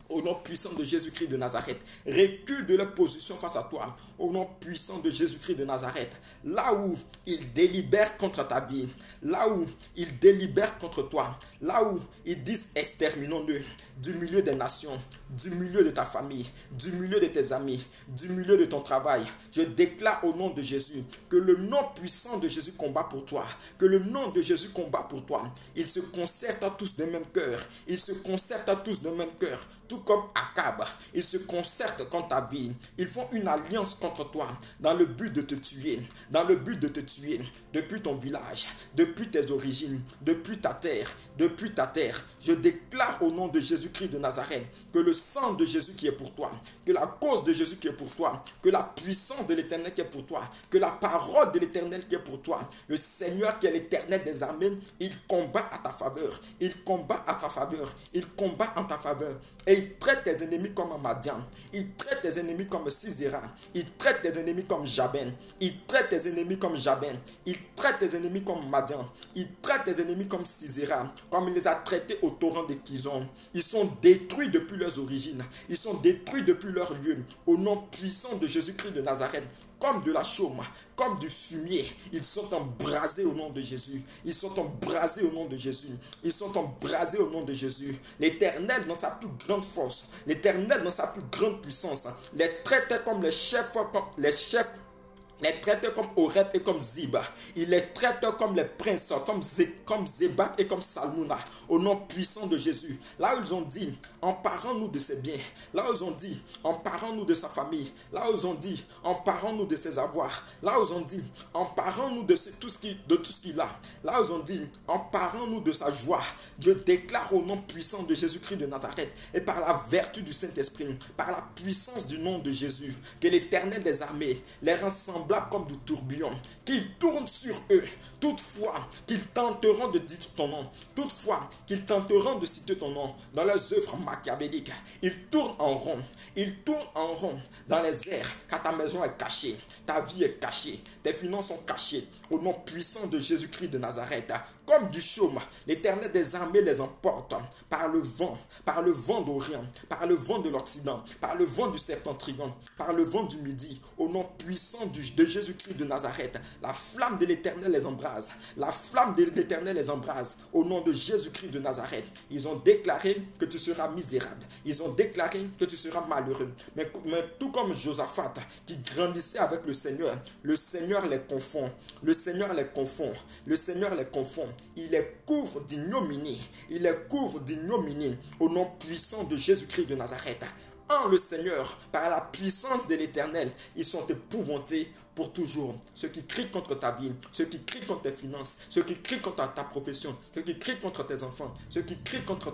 au nom puissant de Jésus-Christ de Nazareth. Recule de leur position face à toi, au nom puissant de Jésus-Christ de Nazareth. Là où ils délibèrent contre ta vie, là où ils délibèrent contre toi, là où ils disent exterminons-le du milieu des nations, du milieu de ta famille, du milieu de tes amis, du milieu de ton travail, je déclare au nom de Jésus que le nom puissant de Jésus combat pour toi, que le nom de Jésus combat pour toi. Ils se concertent à tous d'un même cœur, ils se concertent à tous d'un même cœur, tout comme Akab, ils se concertent contre ta vie, ils font une alliance contre toi dans le but de te tuer, dans le but de te tuer depuis ton village, depuis tes origines, depuis ta terre, depuis ta terre. Je déclare au nom de Jésus-Christ de Nazareth que le sang de Jésus qui est pour toi, que la cause de Jésus qui est pour toi, que la puissance de l'Éternel qui est pour toi, que la parole de l'Éternel qui est pour toi, le Seigneur qui est l'Éternel des armées, il combat à ta faveur, il combat à ta faveur, il combat en ta faveur, et il traite tes ennemis comme Madian, il traite tes ennemis comme Sisera, il traite tes ennemis comme Jaben, il traite tes ennemis comme Jaben, il traite tes ennemis comme Madian, il traite tes ennemis comme Sisera, comme il les a traités au torrent de Kizon. Ils sont détruits depuis leurs origines, ils sont détruits depuis leur lieu, au nom puissant de Jésus-Christ de Nazareth, comme de la chaume, comme du fumier, ils sont embrasés au nom de Jésus, ils sont embrasés au nom de Jésus, ils sont embrasés au nom de Jésus. L'Éternel dans sa plus grande force, l'Éternel dans sa plus grande puissance, les traite comme les chefs, les traite comme Oreb et comme Ziba. Il les traite comme les princes, comme Zébak et comme Salmouna, au nom puissant de Jésus. Là où ils ont dit, emparons-nous de ses biens. Là où ils ont dit, emparons-nous de sa famille. Là où ils ont dit, emparons-nous de ses avoirs. Là où ils ont dit, emparons-nous de tout ce qu'il a. Là où ils ont dit, emparons-nous de sa joie. Je déclare au nom puissant de Jésus-Christ de Nazareth et par la vertu du Saint-Esprit, par la puissance du nom de Jésus, que l'Éternel des armées les rend semblables comme du tourbillon, qu'ils tournent sur eux, toutefois qu'ils tenteront de dire ton nom, toutefois qu'ils tenteront de citer ton nom dans leurs œuvres machiavéliques. Ils tournent en rond, dans les airs, car ta maison est cachée, ta vie est cachée, tes finances sont cachées, au nom puissant de Jésus-Christ de Nazareth. Comme du chaume, l'Éternel des armées les emporte par le vent d'Orient, par le vent de l'Occident, par le vent du septentrion, par le vent du Midi, au nom puissant de Jésus-Christ de Nazareth. La flamme de l'Éternel les embrase, la flamme de l'Éternel les embrase, au nom de Jésus-Christ de Nazareth. Ils ont déclaré que tu seras misérable, ils ont déclaré que tu seras malheureux, mais tout comme Josaphat qui grandissait avec le Seigneur les confond, le Seigneur les confond, le Seigneur les confond. Il les couvre d'ignominie, il les couvre d'ignominie, au nom puissant de Jésus-Christ de Nazareth. En le Seigneur, par la puissance de l'Éternel, ils sont épouvantés pour toujours. Ceux qui crient contre ta vie, ceux qui crient contre tes finances, ceux qui crient contre ta profession, ceux qui crient contre tes enfants, ceux qui crient contre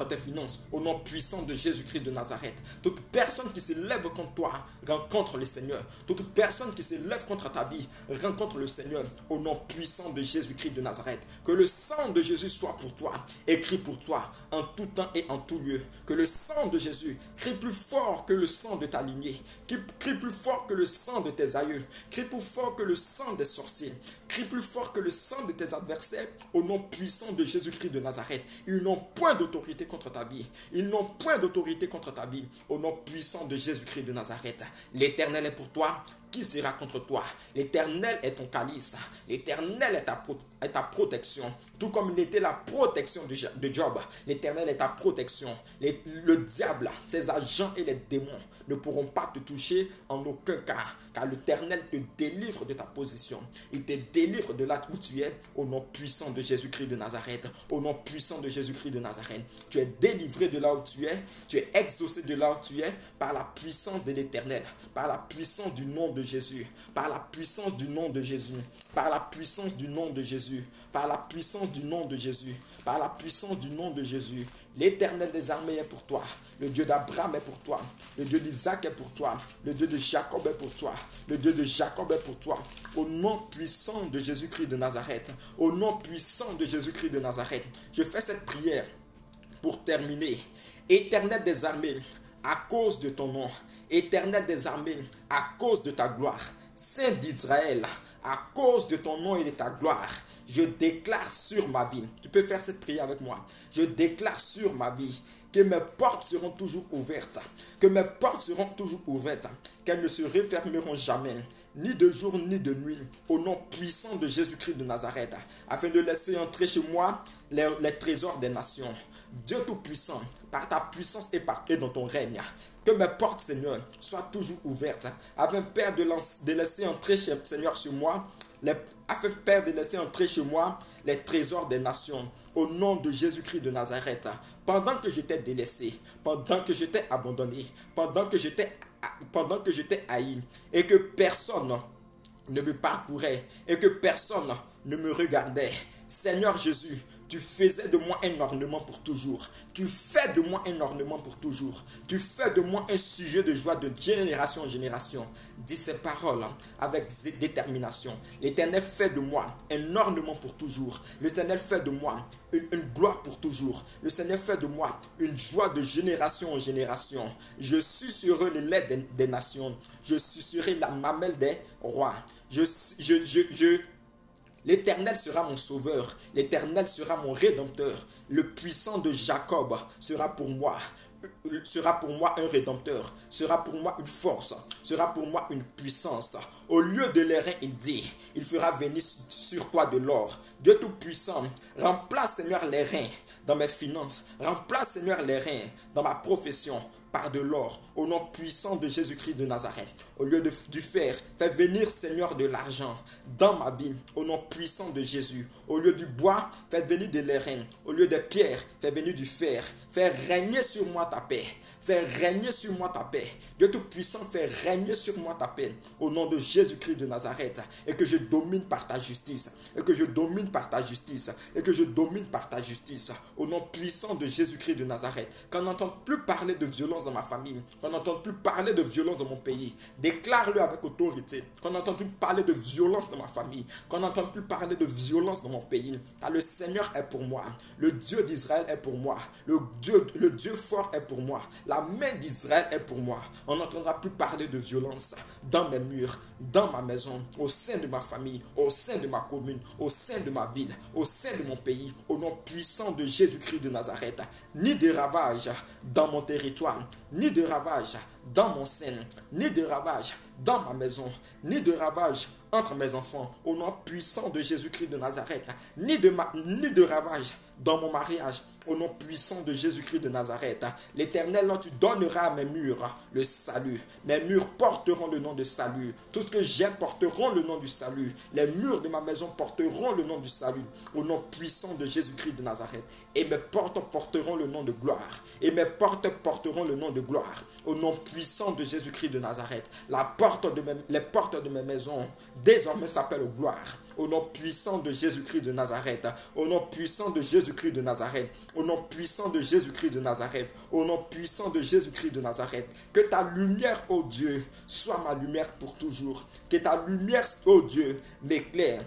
tes finances, au nom puissant de Jésus-Christ de Nazareth. Toute personne qui se lève contre toi rencontre le Seigneur. Toute personne qui se lève contre ta vie rencontre le Seigneur, au nom puissant de Jésus-Christ de Nazareth. Que le sang de Jésus soit pour toi, écrit pour toi, en tout temps et en tout lieu. Que le sang de Jésus crie plus fort que le sang de ta lignée, crie plus fort que le sang de tes aïeux, crie plus fort que le sang des sorciers, crie plus fort que le sang de tes adversaires, au nom puissant de Jésus-Christ de Nazareth. Ils n'ont point d'autorité contre ta vie. Ils n'ont point d'autorité contre ta vie. Au nom puissant de Jésus-Christ de Nazareth. L'Éternel est pour toi. Qui sera contre toi? L'Éternel est ton calice. L'Éternel est ta protection. Tout comme il était la protection de Job. L'Éternel est ta protection. Le diable, ses agents et les démons ne pourront pas te toucher en aucun cas. Car l'Éternel te délivre de ta position. Il te délivre de là où tu es. Au nom puissant de Jésus-Christ de Nazareth. Au nom puissant de Jésus-Christ de Nazareth. Tu es délivré de là où tu es. Tu es exaucé de là où tu es. Par la puissance de l'Éternel. Par la puissance du nom de de Jésus, par la puissance du nom de Jésus, par la puissance du nom de Jésus, par la puissance du nom de Jésus, par la puissance du nom de Jésus. L'Éternel des armées est pour toi. Le Dieu d'Abraham est pour toi. Le Dieu d'Isaac est pour toi. Le Dieu de Jacob est pour toi. Le Dieu de Jacob est pour toi. Au nom puissant de Jésus-Christ de Nazareth. Au nom puissant de Jésus-Christ de Nazareth. Je fais cette prière pour terminer. Éternel des armées, à cause de ton nom. Éternel des armées, à cause de ta gloire. Saint d'Israël, à cause de ton nom et de ta gloire, je déclare sur ma vie. Tu peux faire cette prière avec moi. Je déclare sur ma vie que mes portes seront toujours ouvertes. Que mes portes seront toujours ouvertes. Qu'elles ne se refermeront jamais, ni de jour ni de nuit, au nom puissant de Jésus-Christ de Nazareth, afin de laisser entrer chez moi les trésors des nations. Dieu Tout-Puissant, par ta puissance et dans ton règne, que mes portes, Seigneur, soient toujours ouvertes, afin, Père, de laisser entrer, Seigneur, sur moi, afin, Père, de laisser entrer chez moi les trésors des nations, au nom de Jésus-Christ de Nazareth. Pendant que j'étais délaissé, pendant que j'étais abandonné, pendant que j'étais haï, et que personne ne me parcourait, et que personne ne me regardait, Seigneur Jésus, tu faisais de moi un ornement pour toujours. Tu fais de moi un ornement pour toujours. Tu fais de moi un sujet de joie de génération en génération. Dis ces paroles avec détermination. L'Éternel fait de moi un ornement pour toujours. L'Éternel fait de moi une gloire pour toujours. Le Seigneur fait de moi une joie de génération en génération. Je sucerai le lait des nations. Je sucerai la mamelle des rois. L'Éternel sera mon sauveur, l'Éternel sera mon rédempteur, le puissant de Jacob sera pour moi un rédempteur, sera pour moi une force, sera pour moi une puissance. Au lieu de l'airain, il dit, il fera venir sur toi de l'or. Dieu Tout-Puissant, remplace, Seigneur, l'airain dans mes finances, remplace, Seigneur, l'airain dans ma profession par de l'or, au nom puissant de Jésus-Christ de Nazareth. Au lieu du fer, fais venir, Seigneur, de l'argent dans ma vie, au nom puissant de Jésus. Au lieu du bois, fais venir de l'airain. Au lieu des pierres, fais venir du fer. Fais régner sur moi ta paix. Fais régner sur moi ta paix. Dieu Tout-Puissant, fais régner sur moi ta paix, au nom de Jésus-Christ de Nazareth. Et que je domine par ta justice. Et que je domine par ta justice. Et que je domine par ta justice. Au nom puissant de Jésus-Christ de Nazareth. Qu'on n'entende plus parler de violence dans ma famille. Qu'on n'entende plus parler de violence dans mon pays. Déclare-le avec autorité. Qu'on n'entende plus parler de violence dans ma famille. Qu'on n'entende plus parler de violence dans mon pays. Car le Seigneur est pour moi. Le Dieu d'Israël est pour moi. Le Dieu fort est pour moi. La main d'Israël est pour moi. On n'entendra plus parler de violence dans mes murs, dans ma maison, au sein de ma famille, au sein de ma commune, au sein de ma ville, au sein de mon pays, au nom puissant de Jésus-Christ de Nazareth. Ni de ravages dans mon territoire, ni de ravages dans mon sein, ni de ravages dans ma maison, ni de ravages entre mes enfants, au nom puissant de Jésus-Christ de Nazareth, ni de ravages dans mon mariage, au nom puissant de Jésus-Christ de Nazareth. L'Éternel, là, tu donneras à mes murs le salut. Mes murs porteront le nom de salut. Tout ce que j'ai porteront le nom du salut. Les murs de ma maison porteront le nom du salut, au nom puissant de Jésus-Christ de Nazareth. Et mes portes porteront le nom de gloire. Et mes portes porteront le nom de gloire, au nom puissant de Jésus-Christ de Nazareth. Les portes de mes maisons désormais s'appellent gloire, au nom puissant de Jésus-Christ de Nazareth. Au nom puissant de Jésus-Christ de Nazareth. Au nom puissant de Jésus-Christ de Nazareth. Au nom puissant de Jésus-Christ de Nazareth. Que ta lumière, ô Dieu, soit ma lumière pour toujours. Que ta lumière, ô Dieu, m'éclaire.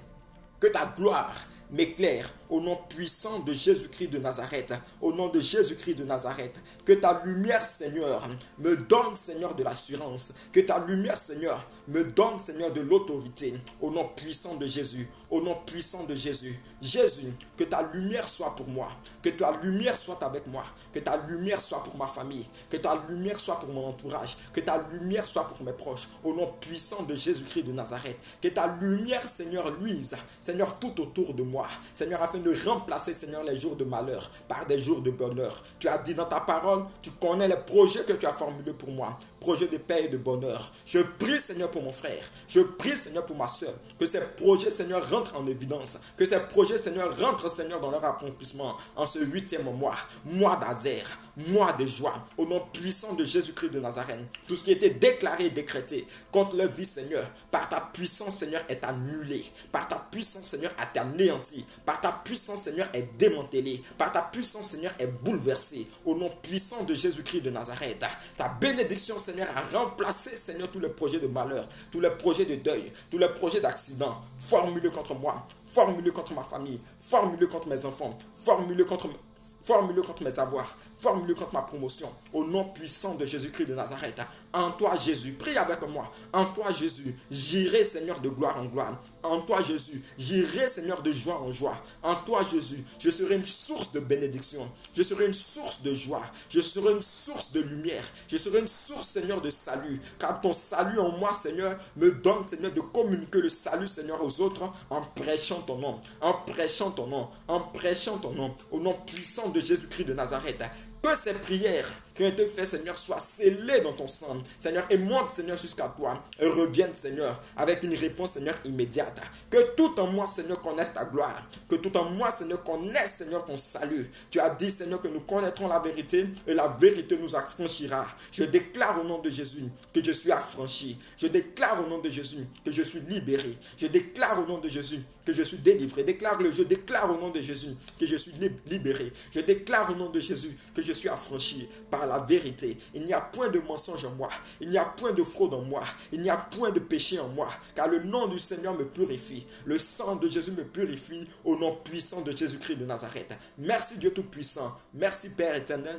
Que ta gloire m'éclaire, au nom puissant de Jésus-Christ de Nazareth. Au nom de Jésus-Christ de Nazareth. Que ta lumière, Seigneur, me donne, Seigneur, de l'assurance. Que ta lumière, Seigneur, me donne, Seigneur, de l'autorité. Au nom puissant de Jésus. Au nom puissant de Jésus. Jésus, que ta lumière soit pour moi. Que ta lumière soit avec moi. Que ta lumière soit pour ma famille. Que ta lumière soit pour mon entourage. Que ta lumière soit pour mes proches. Au nom puissant de Jésus-Christ de Nazareth. Que ta lumière, Seigneur, luise. Seigneur, tout autour de moi. Seigneur, afin de remplacer, Seigneur, les jours de malheur par des jours de bonheur. Tu as dit dans ta parole, tu connais les projets que tu as formulés pour moi. Projets de paix et de bonheur. Je prie, Seigneur, pour mon frère. Je prie, Seigneur, pour ma soeur. Que ces projets, Seigneur, rentrent en évidence. Que ces projets, Seigneur, rentrent, Seigneur, dans leur accomplissement en ce 8e mois. Mois d'Azer. Mois de joie. Au nom puissant de Jésus-Christ de Nazareth. Tout ce qui était déclaré et décrété contre leur vie, Seigneur, par ta puissance, Seigneur, est annulé. Par ta puissance, Seigneur, est anéanti. Par ta puissance, Seigneur, est démantelé. Par ta puissance, Seigneur, est bouleversé. Au nom puissant de Jésus-Christ de Nazareth. Ta bénédiction, Seigneur, a remplacé, Seigneur, tous les projets de malheur, tous les projets de deuil, tous les projets d'accident formulés contre moi, formulés contre ma famille, formulés contre mes enfants, formulés contre mes avoirs, formulé contre ma promotion. Au nom puissant de Jésus-Christ de Nazareth. En toi, Jésus, prie avec moi. En toi, Jésus, j'irai, Seigneur, de gloire en gloire. En toi, Jésus, j'irai, Seigneur, de joie en joie. En toi, Jésus, je serai une source de bénédiction. Je serai une source de joie. Je serai une source de lumière. Je serai une source, Seigneur, de salut. Car ton salut en moi, Seigneur, me donne, Seigneur, de communiquer le salut, Seigneur, aux autres en prêchant ton nom. En prêchant ton nom. En prêchant ton nom. Au nom puissant de Jésus-Christ de Nazareth. Que ces prières qui ont été faites, Seigneur, soient scellées dans ton sang, Seigneur, et montent, Seigneur, jusqu'à toi, et reviennent, Seigneur, avec une réponse, Seigneur, immédiate. Que tout en moi, Seigneur, connaisse ta gloire. Que tout en moi, Seigneur, connaisse, Seigneur, ton salut. Tu as dit, Seigneur, que nous connaîtrons la vérité, et la vérité nous affranchira. Je déclare au nom de Jésus que je suis affranchi. Je déclare au nom de Jésus que je suis libéré. Je déclare au nom de Jésus que je suis délivré. Déclare-le. Je déclare au nom de Jésus que je suis libéré. Je déclare au nom de Jésus que je suis affranchi par la vérité. Il n'y a point de mensonge en moi. Il n'y a point de fraude en moi. Il n'y a point de péché en moi. Car le nom du Seigneur me purifie. Le sang de Jésus me purifie au nom puissant de Jésus-Christ de Nazareth. Merci Dieu Tout-Puissant. Merci Père éternel.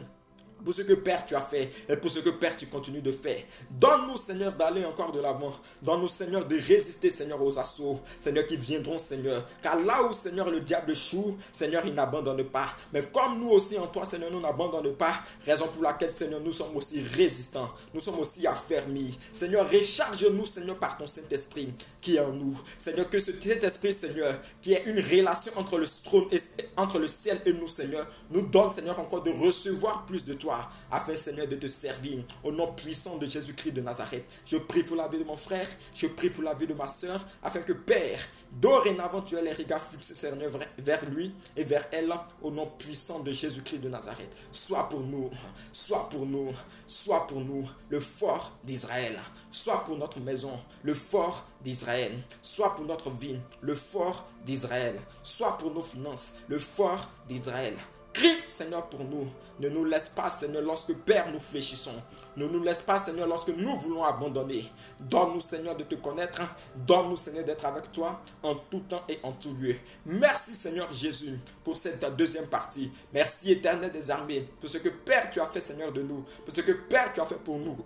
Pour ce que Père tu as fait et pour ce que Père tu continues de faire. Donne-nous Seigneur d'aller encore de l'avant. Donne-nous Seigneur de résister Seigneur aux assauts. Seigneur qui viendront Seigneur. Car là où Seigneur le diable échoue, Seigneur il n'abandonne pas. Mais comme nous aussi en toi Seigneur nous n'abandonnons pas. Raison pour laquelle Seigneur nous sommes aussi résistants. Nous sommes aussi affermis. Seigneur recharge-nous Seigneur par ton Saint-Esprit qui est en nous. Seigneur que ce Saint-Esprit Seigneur qui est une relation entre le trône et entre le ciel et nous Seigneur nous donne Seigneur encore de recevoir plus de toi. Afin, Seigneur, de te servir au nom puissant de Jésus-Christ de Nazareth. Je prie pour la vie de mon frère, je prie pour la vie de ma soeur, afin que Père, dorénavant tu aies les regards fixés, Seigneur, vers lui et vers elle, au nom puissant de Jésus-Christ de Nazareth. Sois pour nous, sois pour nous, sois pour nous le fort d'Israël. Sois pour notre maison, le fort d'Israël. Sois pour notre vie, le fort d'Israël. Sois pour nos finances, le fort d'Israël. Crie, Seigneur, pour nous. Ne nous laisse pas, Seigneur, lorsque, Père, nous fléchissons. Ne nous laisse pas, Seigneur, lorsque nous voulons abandonner. Donne-nous, Seigneur, de te connaître. Donne-nous, Seigneur, d'être avec toi en tout temps et en tout lieu. Merci, Seigneur Jésus, pour cette deuxième partie. Merci, Éternel des armées, pour ce que, Père, tu as fait, Seigneur, de nous. Pour ce que, Père, tu as fait pour nous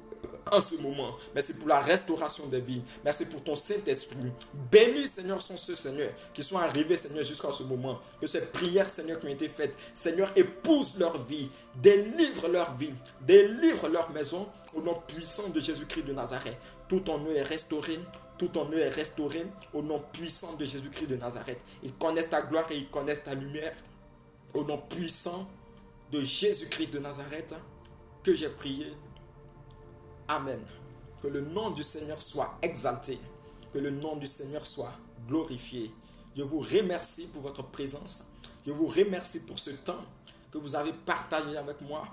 en ce moment. Merci pour la restauration des vies. Merci pour ton Saint-Esprit. Bénis, Seigneur, sont ceux, Seigneur, qui sont arrivés, Seigneur, jusqu'à ce moment. Que ces prières, Seigneur, qui ont été faites, Seigneur, épouse leur vie, délivre leur vie, délivre leur maison au nom puissant de Jésus-Christ de Nazareth. Tout en eux est restauré. Tout en eux est restauré au nom puissant de Jésus-Christ de Nazareth. Ils connaissent ta gloire et ils connaissent ta lumière. Au nom puissant de Jésus-Christ de Nazareth que j'ai prié. Amen. Que le nom du Seigneur soit exalté. Que le nom du Seigneur soit glorifié. Je vous remercie pour votre présence. Je vous remercie pour ce temps que vous avez partagé avec moi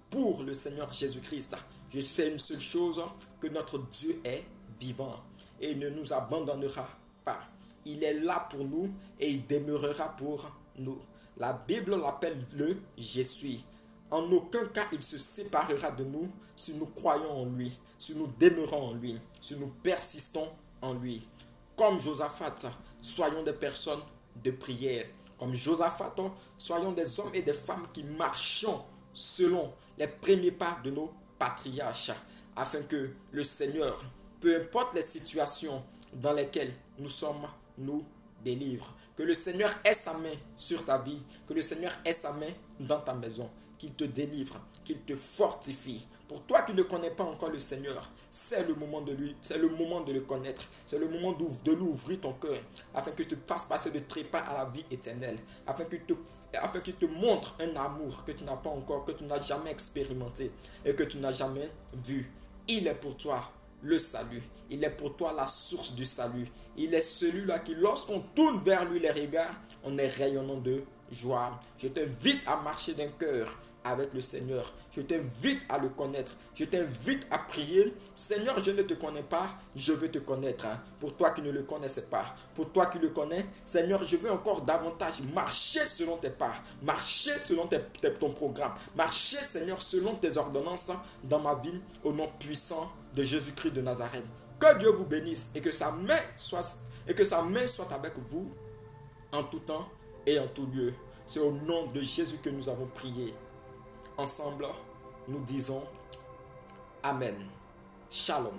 pour le Seigneur Jésus-Christ. Je sais une seule chose, que notre Dieu est vivant et il ne nous abandonnera pas. Il est là pour nous et il demeurera pour nous. La Bible l'appelle le « Je suis ». En aucun cas, il se séparera de nous si nous croyons en lui, si nous demeurons en lui, si nous persistons en lui. Comme Josaphat, soyons des personnes de prière. Comme Josaphat, soyons des hommes et des femmes qui marchons selon les premiers pas de nos patriarches, afin que le Seigneur, peu importe les situations dans lesquelles nous sommes, nous délivre. Que le Seigneur ait sa main sur ta vie, que le Seigneur ait sa main dans ta maison. qu'il te délivre, qu'il te fortifie. Pour toi qui ne connais pas encore le Seigneur, c'est le moment de le connaître. C'est le moment de lui ouvrir ton cœur, afin que tu te fasses passer de trépas à la vie éternelle, afin qu'il te montre un amour que tu n'as pas encore, que tu n'as jamais expérimenté et que tu n'as jamais vu. Il est pour toi le salut. Il est pour toi la source du salut. Il est celui-là qui, lorsqu'on tourne vers lui les regards, on est rayonnant de joie. Je t'invite à marcher d'un cœur avec le Seigneur. Je t'invite à le connaître. Je t'invite à prier. Seigneur, je ne te connais pas, je veux te connaître. Pour toi qui ne le connaissais pas, pour toi qui le connais, Seigneur, je veux encore davantage marcher selon tes pas, marcher selon ton programme, marcher, Seigneur, selon tes ordonnances dans ma vie, au nom puissant de Jésus-Christ de Nazareth. Que Dieu vous bénisse et que sa main soit avec vous en tout temps et en tout lieu. C'est au nom de Jésus que nous avons prié. Ensemble, nous disons Amen. Shalom.